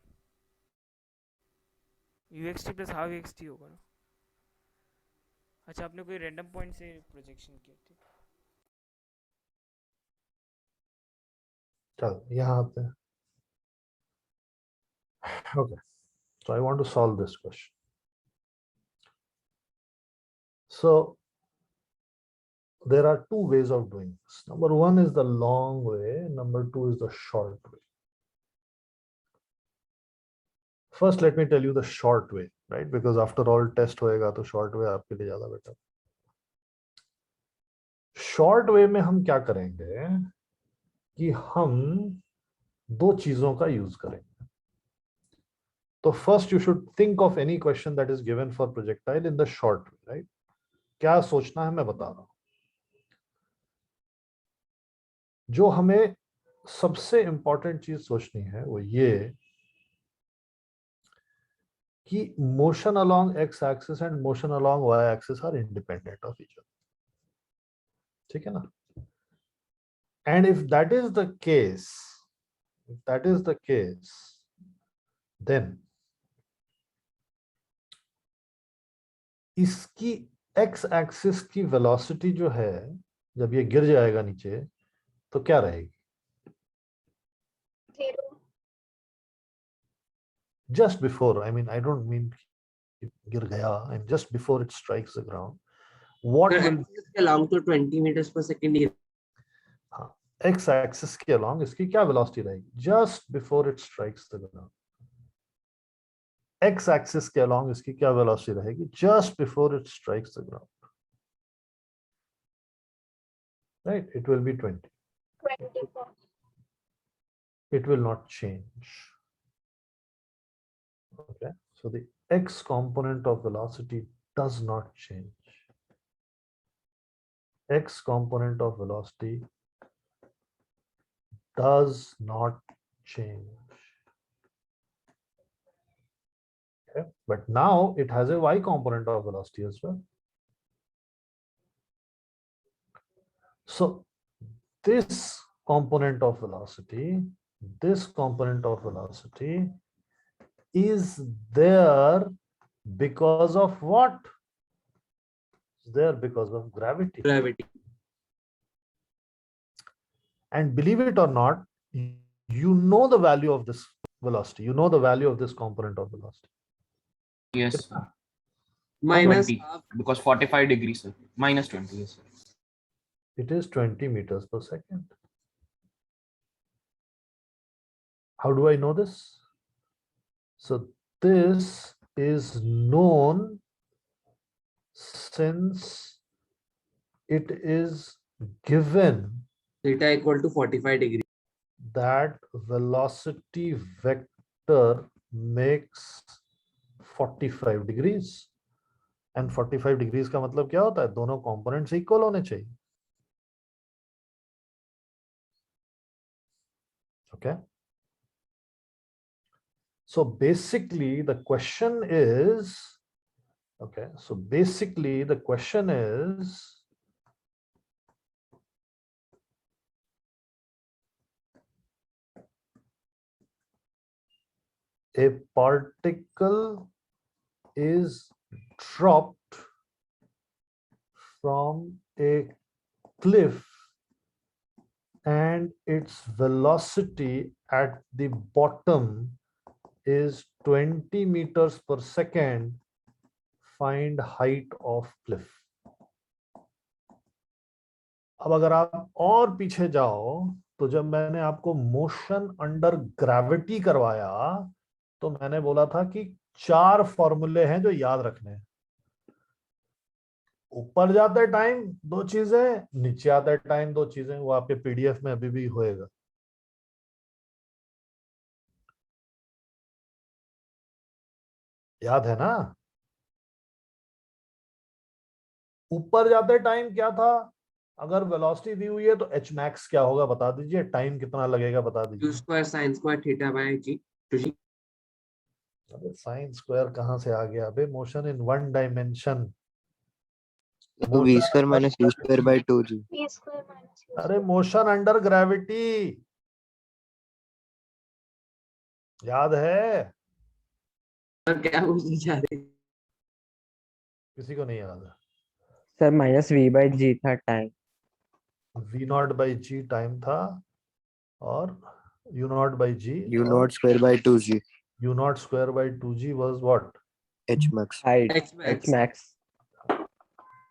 You x T plus half x T होगा ना? अच्छा आपने कोई रैंडम पॉइंट से प्रोजेक्शन किया थी? चल यहाँ आते हैं। Okay, so I want to solve this question. So there are two ways of doing this. Number one is the long way. Number two is the short way. First, let me tell you the short way, right? Because after all, test होएगा तो short way आपके लिए ज़्यादा better. Short way में हम क्या करेंगे कि हम दो चीजों का यूज करेंगे. तो first you should think of any question that is given for projectile in the short way, right? क्या सोचना है मैं बता रहा हूं. जो हमें सबसे इंपॉर्टेंट चीज सोचनी है वो ये कि motion along x axis and motion along y axis are independent of each other. ठीक है ना? And if that is the case then इसकी एक्स एक्सिस की वेलोसिटी जो है जब ये गिर जाएगा नीचे तो क्या रहेगी? Just before, I mean, I don't mean गिर गया, and just before it strikes the ground, what will along to 20 meters per second ही हाँ, x axis के along इसकी क्या velocity रहेगी? Just before it strikes the ground. x axis के along इसकी क्या velocity रहेगी? Just before it strikes the ground. Right? It will be 20. It will not change. Okay, so the x component of velocity does not change. X component of velocity does not change. Okay, but now it has a y component of velocity as well. So this component of velocity is there because of what? It's there because of gravity. gravity. And believe it or not, you know the value of this velocity. You know the value of this component of velocity. Yes, sir. Minus 20, half. because 45 degrees, sir. Minus 20, yes, sir. It is 20 meters per second. How do I know this? So this is known since it is given Theta equal to 45 degrees. that velocity vector makes 45 degrees. And 45 degrees का मतलब क्या होता है? दोनों components equal होने चाहिए. Okay. So basically the question is, okay, so basically the question is, a particle is dropped from a cliff and its velocity at the bottom is 20 meters per second. Find height of cliff. अब अगर आप और पीछे जाओ तो जब मैंने आपको मोशन अंडर ग्रेविटी करवाया तो मैंने बोला था कि 4 फॉर्मूले हैं जो याद रखने हैं. ऊपर जाते टाइम दो चीजें, नीचे आते टाइम दो चीजें, वो आपके पीडीएफ में अभी भी होएगा। याद है ना? ऊपर जाते टाइम क्या था? अगर वेलोसिटी दी हुई है तो एच मैक्स क्या होगा बता दीजिए, टाइम कितना लगेगा बता क्यू दीजिए। Square sine square theta by g two g. अबे साइन स्क्वायर कहां से आ गया? अबे मोशन इन वन डायमेंशन, तो v square motion, minus u square by 2g। अरे मोशन अंडर ग्रेविटी, याद है? और क्या पूछना चाह रहे हैं? किसी को नहीं याद है? Sir minus v by g था time. v not by g time था, और u not by g, u और naught square by 2g u not square by two g was what? h max। Height h h max. Max.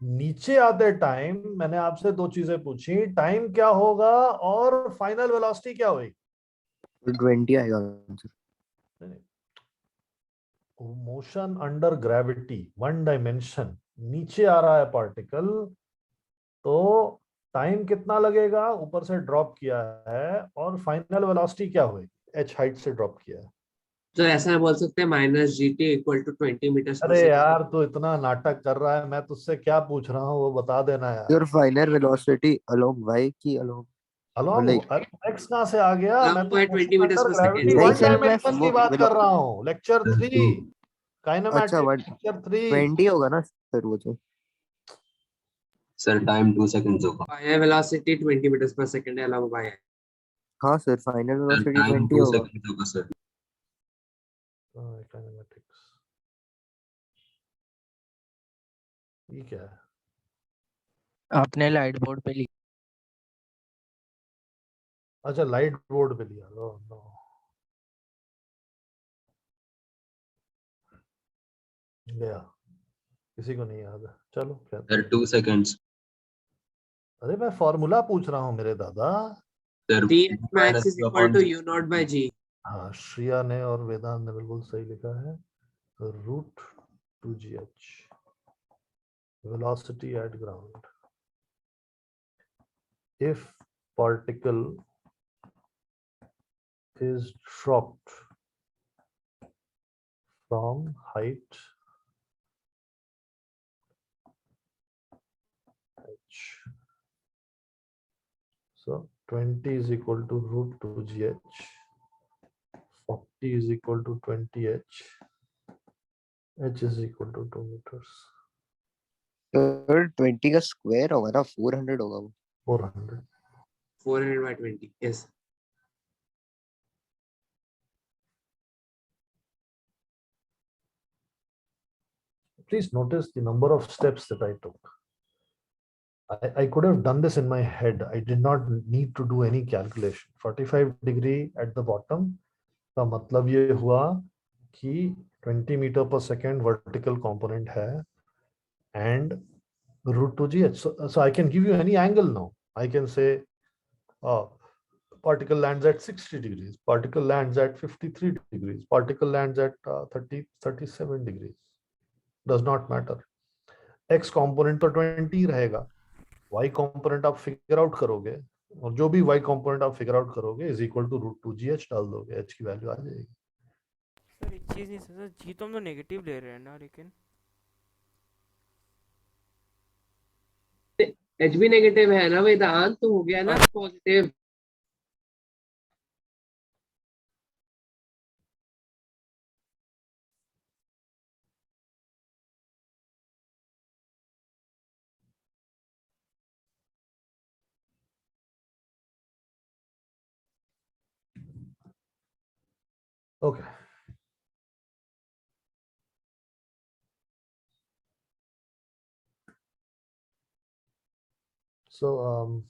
नीचे आते time मैंने आपसे दो चीजें पूछी, टाइम क्या होगा और फाइनल वेलोसिटी क्या होगी? 20 आएगा answer. Motion under gravity one dimension, नीचे आ रहा है पार्टिकल, तो टाइम कितना लगेगा ऊपर से ड्रॉप किया है, और फाइनल वेलोसिटी क्या होगी? एच हाइट से ड्रॉप किया है। तो ऐसा बोल सकते हैं minus g t equal to 20 meters पर अरे सेकेंड। यार तू इतना नाटक कर रहा है, मैं तुझसे क्या पूछ रहा हूँ वो बता देना यार। your final velocity along y की along और अलोंग, like एक्स कहाँ से आ गया? मैं तो बाय 20 मोशन मीटर्स अंडर पर सेकेंड। ग्रेविटी नहीं वन सर मैं डायमेंशन की वो बात कर रहा हूँ, लेक्चर 3, अच्छा काइनेमैटिक्स 1 लेक्चर 3। 20 होगा ना सर वो तो। Sir, time 2 seconds होगा। बाय वेलोसिटी 20 मीटर्स पर सेकेंड है अलोंग बाय। हाँ sir final Sir, velocity time 20 2 होगा। seconds होगा sir। काइनेमैटिक्स, ये क्या है? आपने लाइट बोर्ड पे लिखा। अच्छा लाइट बोर्ड पे लिया, नो नो, गया, किसी को नहीं याद है, चलो कहते Sir, हैं। 2 seconds। अरे मैं फॉर्मूला पूछ रहा हूँ मेरे दादा। Sir, T H max minus is q equal upon to g। U naught by g. हाँ श्रिया ने और वेदांत ने बिल्कुल सही लिखा है, root two g h, velocity at ground. If particle is dropped from height h, so 20 is equal to root 2gh, 40 is equal to 20h, h is equal to 2 meters, sir 20 का square होगा ना 400 होगा वो। 400। 400 by 20 yes. Please notice the number of steps that I took. I could have done this in my head. I did not need to do any calculation. 45 degree at the bottom का मतलब ये हुआ कि 20 metre पर second vertical component है, and root 2gh. So I can give you any angle now. I can say particle lands at 60 degrees, particle lands at 53 degrees, particle lands at 37 degrees. Does not matter. X component तो 20 रहेगा, y component आप figure out करोगे, और जो भी y component आप figure out करोगे is equal to root 2gh डाल दोगे, h की वैल्यू आ जाएगी। सर एक चीज़ नहीं सर, जी तो हम तो नेगेटिव ले रहे हैं ना, लेकिन एच भी नेगेटिव है ना वेदांत, तो हो गया ना positive. Okay. So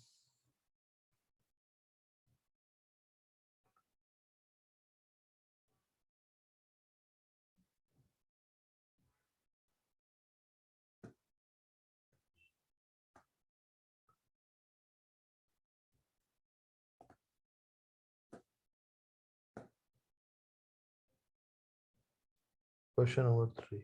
question number 3.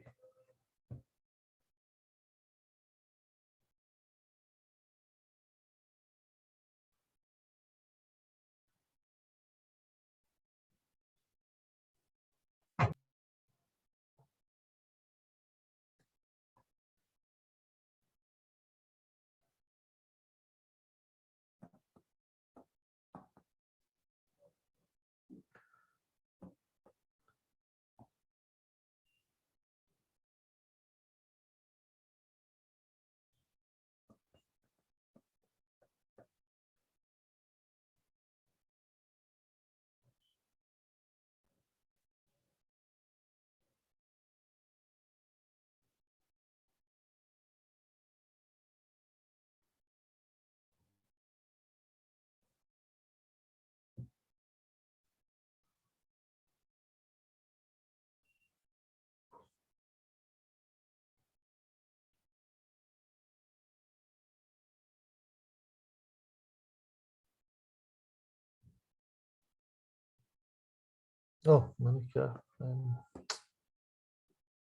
ओह मैंने क्या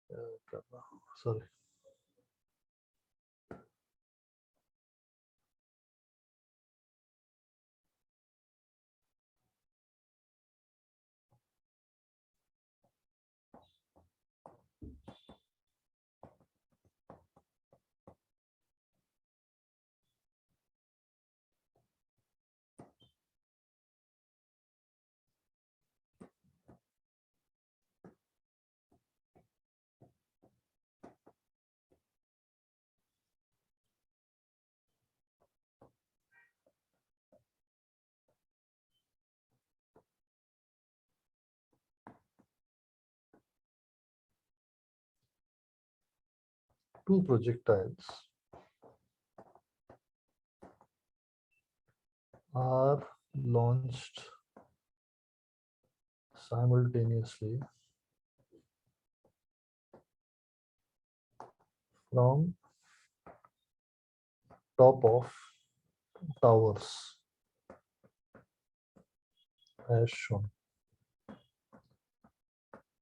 कर रहा हूँ, sorry. Two projectiles are launched simultaneously from top of towers as shown.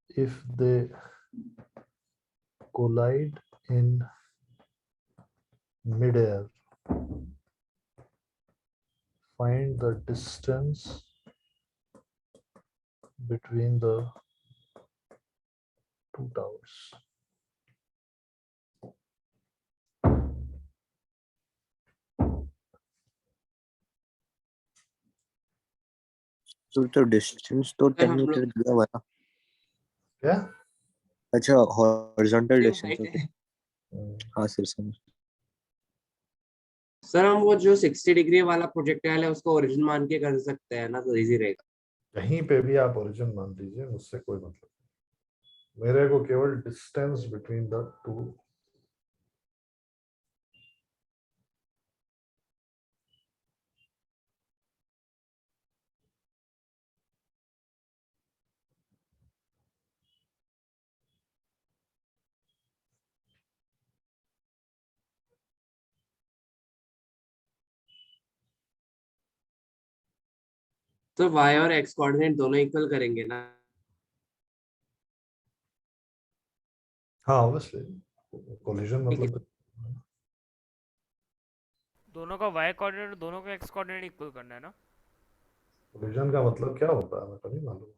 If they collide in midair, find the distance between the two towers. तो डिस्टेंस तो सर 10 हम metre लोग दिया हुआ है ना? क्या? अच्छा horizontal same distance height okay. है। हाँ सर समझ। सर हम वो जो 60 डिग्री वाला प्रोजेक्टाइल है उसको ओरिजिन मान के कर सकते हैं ना, तो इजी रहेगा। कहीं पे भी आप ओरिजिन मान लीजिए, मुझसे कोई मतलब नहीं। मेरे को केवल डिस्टेंस बिटवीन द टू। तो y और x कोऑर्डिनेट दोनों इक्वल करेंगे ना? हाँ ऑब्वियसली कोलिजन ठीक है। मतलब दोनों का y कोऑर्डिनेट दोनों का x कोऑर्डिनेट इक्वल करना है ना? कोलिजन का मतलब क्या होता है, मेरे को नहीं मालूम।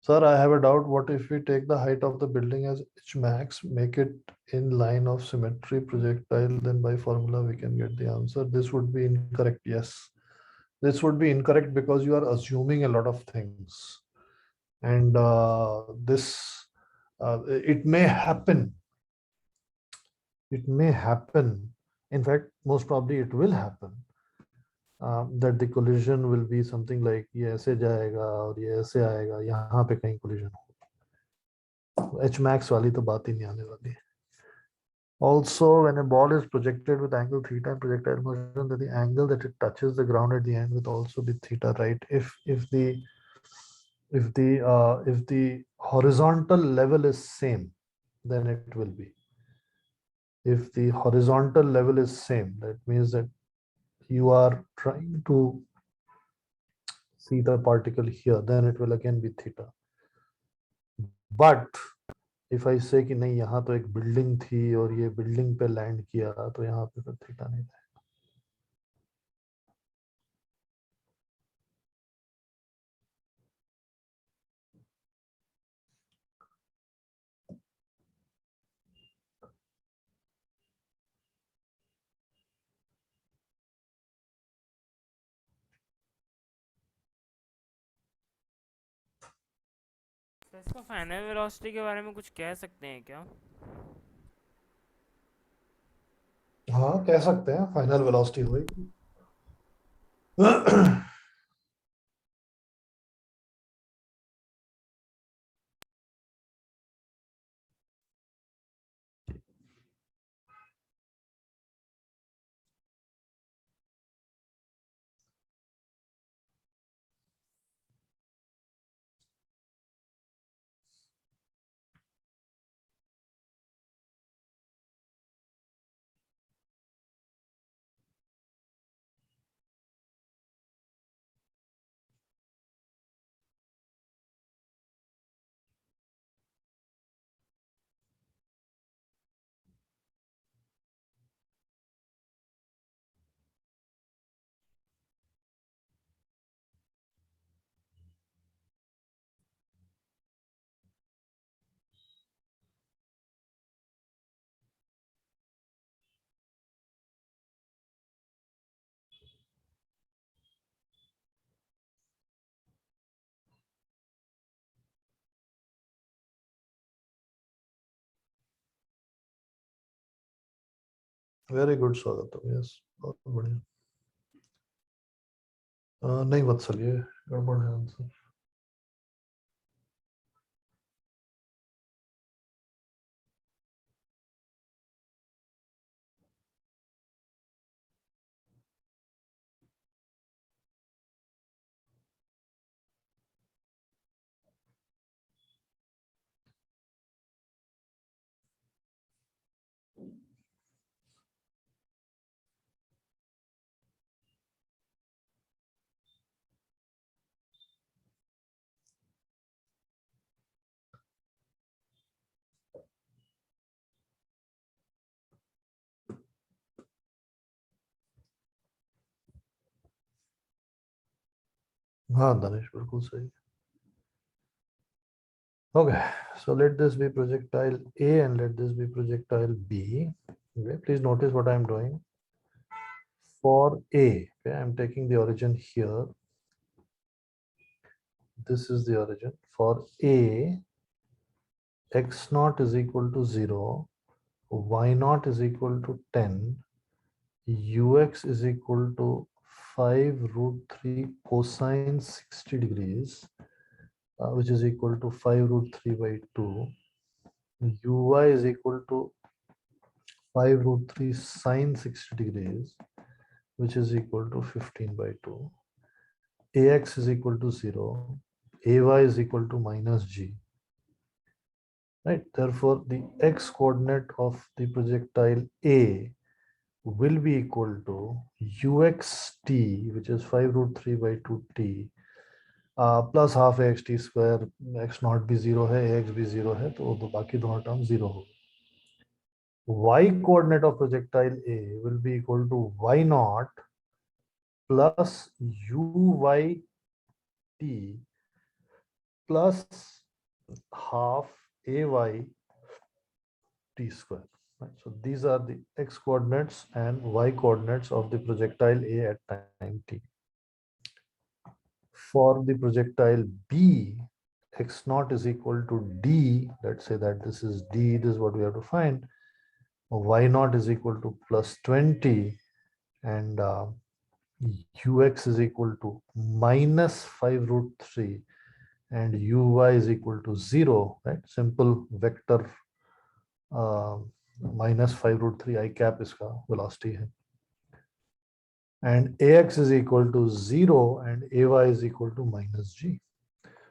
Sir, I have a doubt. What if we take the height of the building as h max, make it in line of symmetry projectile, then by formula we can get the answer? This would be incorrect. Yes. This would be incorrect because you are assuming a lot of things. And it may happen. It may happen. In fact, most probably it will happen. That the collision will be something like ये ऐसे जाएगा और ये ऐसे आएगा, यहाँ पे कहीं collision हो. H max वाली तो बात ही नहीं आने वाली. Also, when a ball is projected with angle theta and projectile motion, then the angle that it touches the ground at the end will also be theta, right? If the horizontal level is same, then it will be. If the horizontal level is same, that means that you are trying to see the particle here, then it will again be theta. But if I say कि नहीं यहाँ तो एक building थी और ये building पे land किया, तो यहाँ पे तो थीटा नहीं रहेगा. तो इसका फाइनल वेलोसिटी के बारे में कुछ कह सकते हैं क्या? हाँ, कह सकते हैं फाइनल वेलोसिटी होगी. वेरी गुड स्वागतम. यस, बहुत बढ़िया. नहीं वत्सल, ये गड़बड़ है आंसर. हाँ दानिश, बिल्कुल सही. Okay, so let this be projectile A and let this be projectile B. Okay, please notice what I am doing. For A, okay, I am taking the origin here. This is the origin. For A, x naught is equal to 0, y naught is equal to 10, ux is equal to 5 root 3 cosine 60 degrees, which is equal to 5 root 3 by 2. Uy is equal to 5 root 3 sine 60 degrees, which is equal to 15 by 2. Ax is equal to 0. Ay is equal to minus g. Right. Therefore, the x coordinate of the projectile A will be equal to uxt, which is 5 root 3 by 2t, plus half ax t square. X naught भी 0 है, ax भी 0 है, तो बाकी दोनों term 0 हो. Y coordinate of projectile A will be equal to y naught plus uyt plus half ay t square. Right? So these are the x coordinates and y coordinates of the projectile A at time t. For the projectile B, x naught is equal to d. Let's say that this is d. This is what we have to find. Y naught is equal to plus 20, and ux is equal to minus 5 root 3, and uy is equal to 0, right? Simple vector minus 5 root 3 I cap इसका velocity है. And ax is equal to 0 and ay is equal to minus g.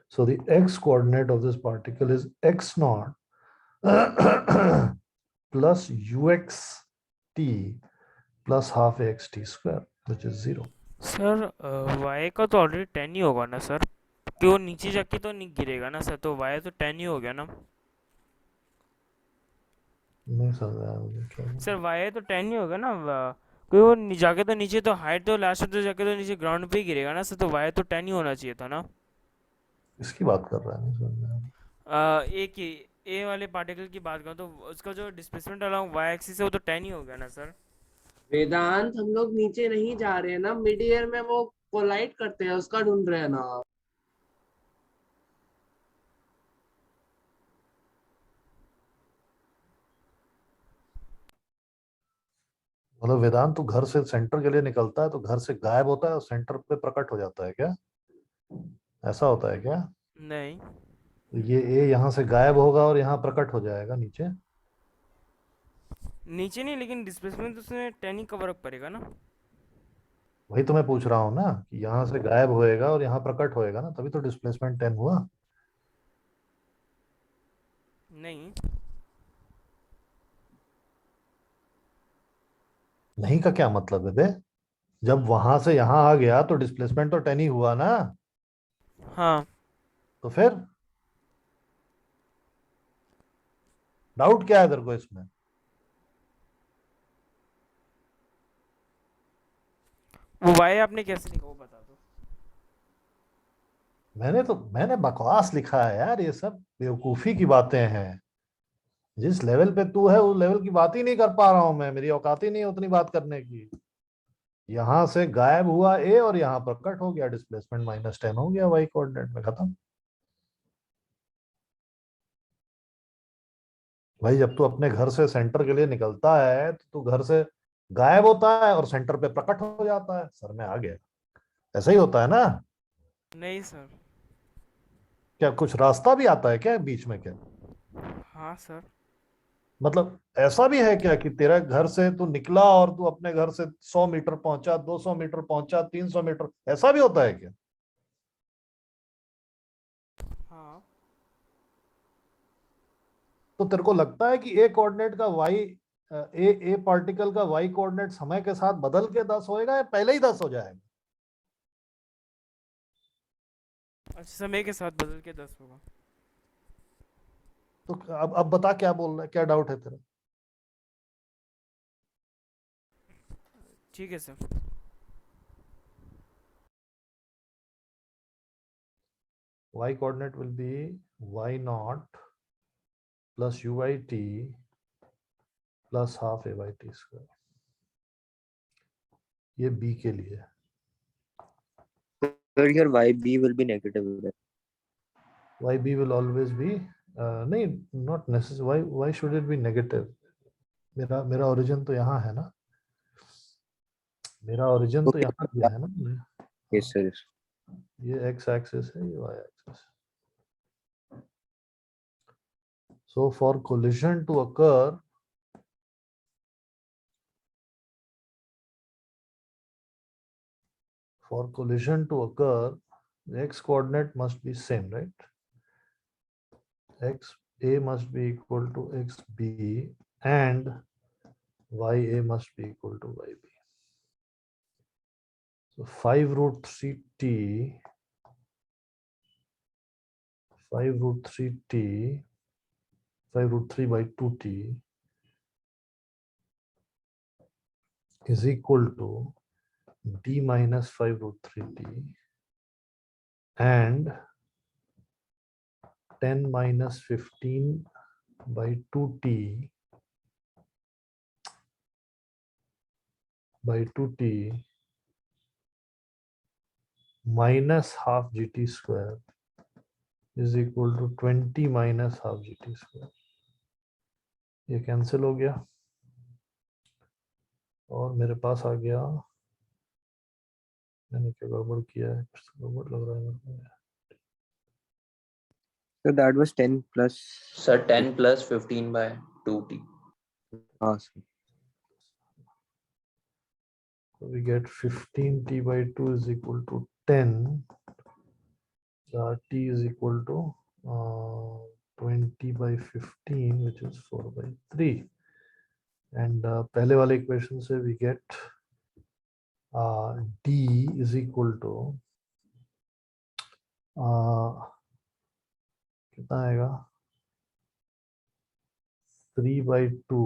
So the x coordinate of this particle is x naught plus ux t plus half ax t square, which is 0. Sir y का तो already 10 ही होगा ना sir, कि वो नीचे जाके तो नहीं गिरेगा ना सर, तो y तो 10 ही हो गया ना नहीं समझा मुझे क्या. सर, y तो 10 ही होगा ना, कि वो जाके तो नीचे तो हाइट तो लास्ट तो जाके तो नीचे ग्राउंड पे ही गिरेगा ना सर, तो y तो 10 ही होना चाहिए था ना. इसकी बात कर रहा है, नहीं समझ रहा. ए की ए वाले पार्टिकल की बात करूँ तो उसका जो डिस्प्लेसमेंट अलोंग y एक्सिस है वो तो 10 ही हो गया ना सर. वेदांत, हम लोग नीचे नहीं जा रहे हैं ना, मिड ईयर में वो कोलाइड करते हैं उसका ढूंढ रहे हैं ना. मतलब वेदांत, तू घर से सेंटर के लिए निकलता है तो घर से गायब होता है और सेंटर पे प्रकट हो जाता है क्या? ऐसा होता है क्या? नहीं, तो ये ए यहाँ से गायब होगा और यहाँ प्रकट हो जाएगा नीचे. नीचे नहीं, लेकिन डिस्प्लेसमेंट तो उसमें 10 ही कवर अप करेगा ना. वही तो मैं पूछ रहा हूँ ना कि यहाँ से गायब होएगा और यहाँ प्रकट होएगा ना, तभी तो डिस्प्लेसमेंट 10 हुआ. नहीं, नहीं का क्या मतलब है बे? जब वहां से यहाँ आ गया तो डिस्प्लेसमेंट तो 10 ही हुआ ना. हाँ तो फिर डाउट क्या है तेरे को इसमें? वो y आपने कैसे लिखा वो बता दो. मैंने बकवास लिखा है यार, ये सब बेवकूफी की बातें हैं. जिस लेवल पे तू है उस लेवल की बात ही नहीं कर पा रहा हूं मैं, मेरी औकात ही नहीं है उतनी बात करने की. यहां से गायब हुआ ए और यहां पर कट हो गया, डिस्प्लेसमेंट माइनस 10 हो गया वाई कोऑर्डिनेट में, खत्म. भाई जब तू अपने घर से सेंटर के लिए निकलता है तो तू घर से गायब होता है और सेंटर पे प्रकट हो जाता है. सर में आ गया, ऐसा ही होता है ना? नहीं सर. क्या कुछ रास्ता भी आता है क्या बीच में क्या? हाँ सर. मतलब ऐसा भी है क्या कि तेरा घर से तू निकला और तू अपने घर से 100 मीटर पहुंचा, 200 मीटर पहुंचा, 300 मीटर, ऐसा भी होता है क्या? हाँ. तो तेरे को लगता है कि ए कोऑर्डिनेट का वाई ए पार्टिकल का वाई कोऑर्डिनेट समय के साथ बदल के 10 होएगा या पहले ही 10 हो जाएगा? अच्छा, समय के साथ बदल के 10 होगा. तो अब बता क्या बोल रहा है, क्या डाउट है तेरा? ठीक है sir. Y coordinate will be y naught plus uyt plus half ayt square. ये B के लिए है. Sir, your YB will be negative. YB will always be नहीं, not necessary. Why should it be negative? मेरा origin तो यहाँ है ना, मेरा origin तो यहाँ दिया है ना. Yes, sir. ये x axis है, ये y axis. So for collision to occur, the x coordinate must be same, right? X A must be equal to XB and YA must be equal to YB. So 5 root 3t, 5 root 3t, 5 root 3 by 2t is equal to d minus 5 root 3t and 10 minus 15 by 2t by 2t minus half gt square is equal to 20 minus half gt square. ये cancel हो गया और मेरे पास आ गया, मैंने क्या गड़बड़ किया है, कुछ गड़बड़ लग रहा है मेरे को। So that was 10 plus. Sir, 10 plus 15 by 2t. Ah, sir. So we get 15t by 2 is equal to 10. T is equal to 20 by 15, which is 4 by 3. And पहले वाले equation से we get D is equal to कितना आएगा 3 by 2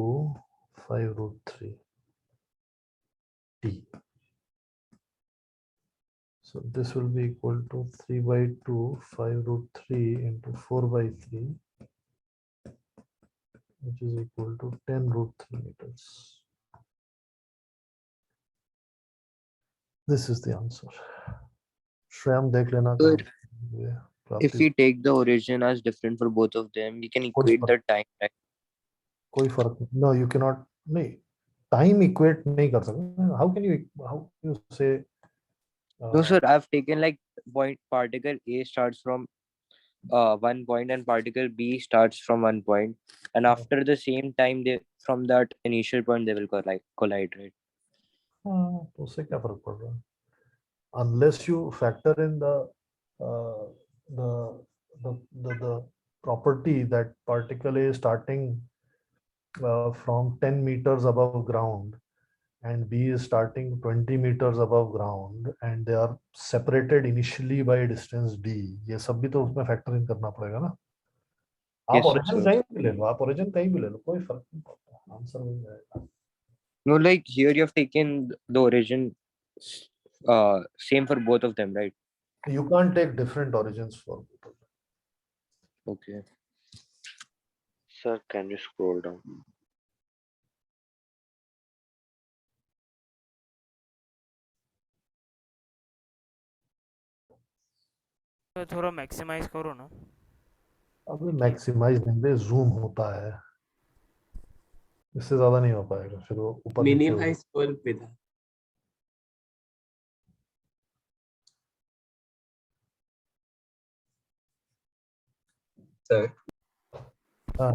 5 root 3 T. So this will be equal to 3 by 2 5 root 3 into 4 by 3, which is equal to 10 root 3 meters. This is the answer. Shreyam देख लेना So कहाँ if we take the origin as different for both of them, we can equate the time, right? कोई फर्क नहीं. No, you cannot. नहीं, time equate नहीं कर सकते. How can you say? No, sir, I've taken like point particle A starts from 1 point and particle B starts from 1 point, and after the same time they from that initial point they will collide, right? हाँ, तो उससे क्या फर्क पड़ रहा है? Unless you factor in the property that particle A is starting from 10 meters above ground and B is starting 20 meters above ground and they are separated initially by distance d, ये सब भी तो उसमें factor in करना पड़ेगा ना. आप Yes, origin sir. कहीं भी ले लो, आप origin कहीं भी ले लो, कोई फर्क नहीं पड़ता, आंसर वही आएगा. No, like here you have taken the origin same for both of them, right? You can't take different origins for both of them. Okay. Sir, can you scroll down? तो थोड़ा मैक्सिमाइज करो ना. अभी maximise नहीं दे, zoom होता है, इससे ज्यादा नहीं हो पाएगा, फिर वो ऊपर नीचे हो मिनिमाइज फुल पे था. Sir. हाँ.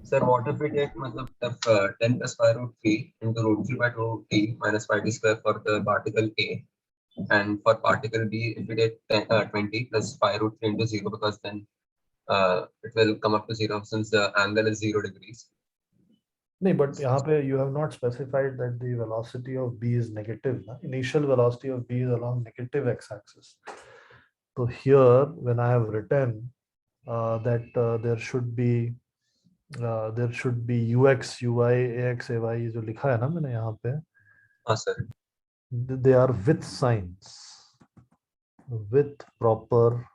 Sir, what if we take मतलब if 10 plus 5 root 3 into root 3 by 2t minus 5t square for the particle A, and for particle B if we take 20 plus 5 root 3 into 0, because then it will come up to 0 since the angle is 0 degrees. नहीं, but यहाँ पे you have not specified that the velocity of B is negative. ना? Initial velocity of B is along negative x-axis. So here, when I have written that there should be ux, uy, ax, ay, ये जो लिखा है ना मैंने यहाँ पे, हाँ sir. they are with signs, with proper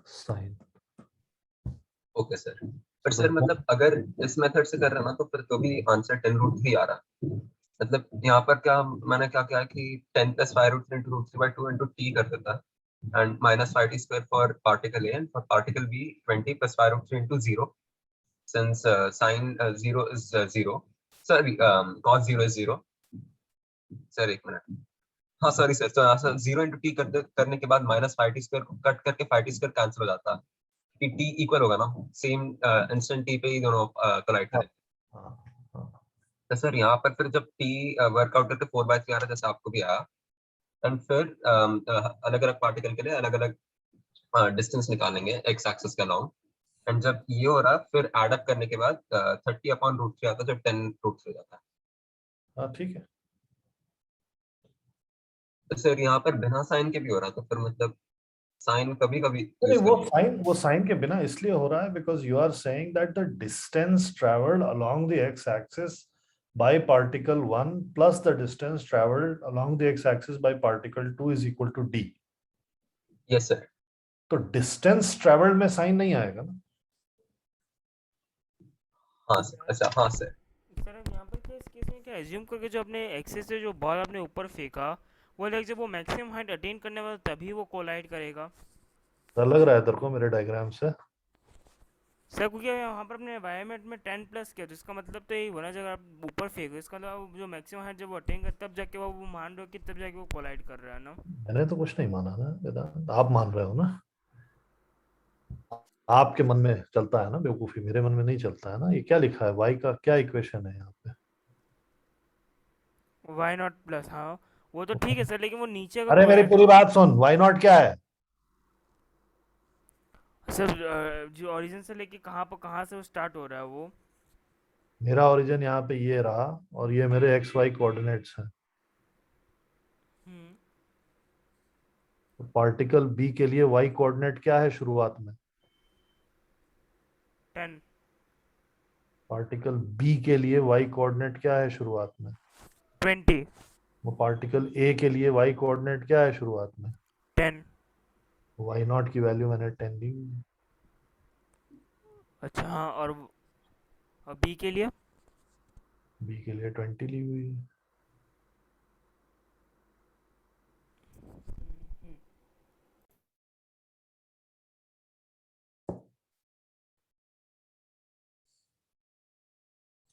sign. Okay sir. पर सर मतलब अगर इस मेथड से कर रहे हैं ना तो फिर तो भी आंसर 10 रूट 3 आ रहा. मतलब यहाँ पर क्या मैंने क्या किया कि 10 plus 5 root 3 into root 3 by 2 into t कर देता and minus 5t square for particle A, and for particle B 20 plus 5 root 3 into 0, since sine 0 is 0, sorry cos 0 is 0. Sir एक मिनट, हाँ सॉरी सर, तो यहाँ से 0 into t करने के बाद minus 5t square को कट करके 5t square कैंसिल हो जाता है कि t इक्वल होगा ना, सेम इंस्टेंट t पे ही दोनों कोलाइड करेंगे. तो सर यहाँ पर फिर जब t वर्कआउट करके 4/3 आ रहा है जैसे आपको भी आया, एंड फिर अलग अलग पार्टिकल के लिए अलग अलग डिस्टेंस निकालेंगे एक्स एक्सिस के अलाउंग, एंड जब ये हो रहा फिर एड अप करने के बाद 30/√3 आता है, जब 10√3 जाता है. हाँ ठीक है. तो सर यहाँ पर बिना साइन के भी हो रहा, तो फिर मतलब साइन कभी कभी नहीं, वो साइन के बिना इसलिए हो रहा है because you are saying that the distance traveled along the x-axis by particle 1 plus the distance traveled along the x-axis by particle 2 is equal to d. Yes sir. तो distance traveled में sign नहीं आएगा ना. हाँ sir, अच्छा हाँ sir. Sir अब यहाँ पर क्या इस केस में क्या एज्यूम करके जो अपने एक्सेस से जो बॉल अपने ऊपर फेंका वो लाइक जब वो मैक्सिमम हाइट अटेन करने वाला तभी वो कोलाइड करेगा? डर लग रहा है तेरे को मेरे डायग्राम से? सर क्योंकि यहाँ पर अपने एनवायरनमेंट में 10 प्लस किया तो इसका मतलब तो यही होना जगह आप ऊपर फेंको इसका मतलब जो मैक्सिमम हाइट जब वो अटेन कर तब जाके वो मान रहे हो कि तब जाके वो कोलाइड कर रहा है ना? मैंने तो कुछ नहीं माना ना वेदांत, आप मान रहे हो ना। आपके मन में चलता है ना बेवकूफी, मेरे मन में नहीं चलता है ना। ये क्या लिखा है, वाई का क्या इक्वेशन है यहाँ पे? वाई नॉट प्लस, हाँ वो तो ठीक है सर, लेकिन वो नीचे अगर अरे मेरी collide- पूरी बात सुन, वाई नॉट क्या है? सर जो ओरिजिन से लेके कहाँ से वो स्टार्ट हो रहा है वो? मेरा ओरिजिन यहाँ पे ये रहा और ये मेरे एक्स वाई कोऑर्डिनेट्स हैं। हम्म तो पार्टिकल बी के लिए वाई कोऑर्डिनेट क्या है शुरुआत में? 10 पार्टिकल बी के लिए वाई कोऑर्डिनेट क्या है शुरुआत में? 20 वो पार्टिकल ए के लिए वाई कोऑर्डिनेट क्या है शुरुआत में? 10। वाई नॉट की वैल्यू मैंने 10 ली हुई है। अच्छा हाँ, और बी के लिए? बी के लिए 20 ली हुई है।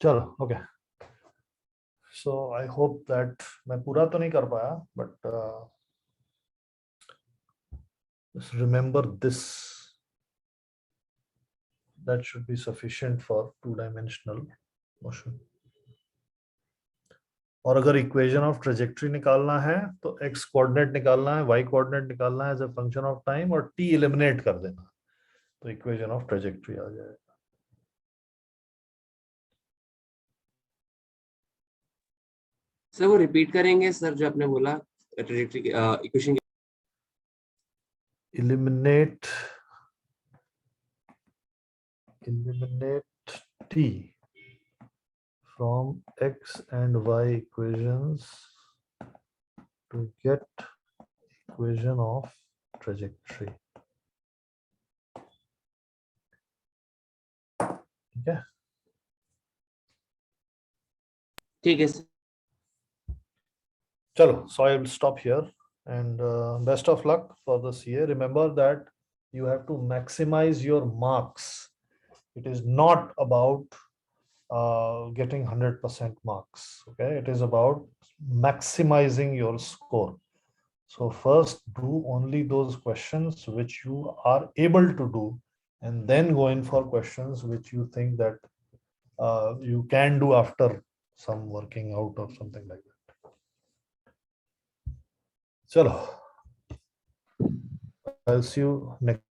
चलो okay. So I hope that मैं पूरा तो नहीं कर पाया but just remember this, that should be sufficient for two-dimensional motion. और अगर इक्वेशन ऑफ ट्रेजेक्टरी निकालना है तो एक्स कोऑर्डिनेट निकालना है, वाई कोऑर्डिनेट निकालना है as a function of time और टी एलिमिनेट कर देना, तो इक्वेशन ऑफ ट्रेजेक्टरी आ जाएगा। सर वो रिपीट करेंगे सर जो आपने बोला trajectory equation? eliminate t from x and y equations to get equation of trajectory. ठीक है? ठीक है sir. Chalo, so I will stop here and best of luck for the CA. Remember that you have to maximize your marks. It is not about getting 100% marks. Okay, it is about maximizing your score. So first do only those questions which you are able to do, and then go in for questions which you think that you can do after some working out or something like that. Chalo, I'll see you next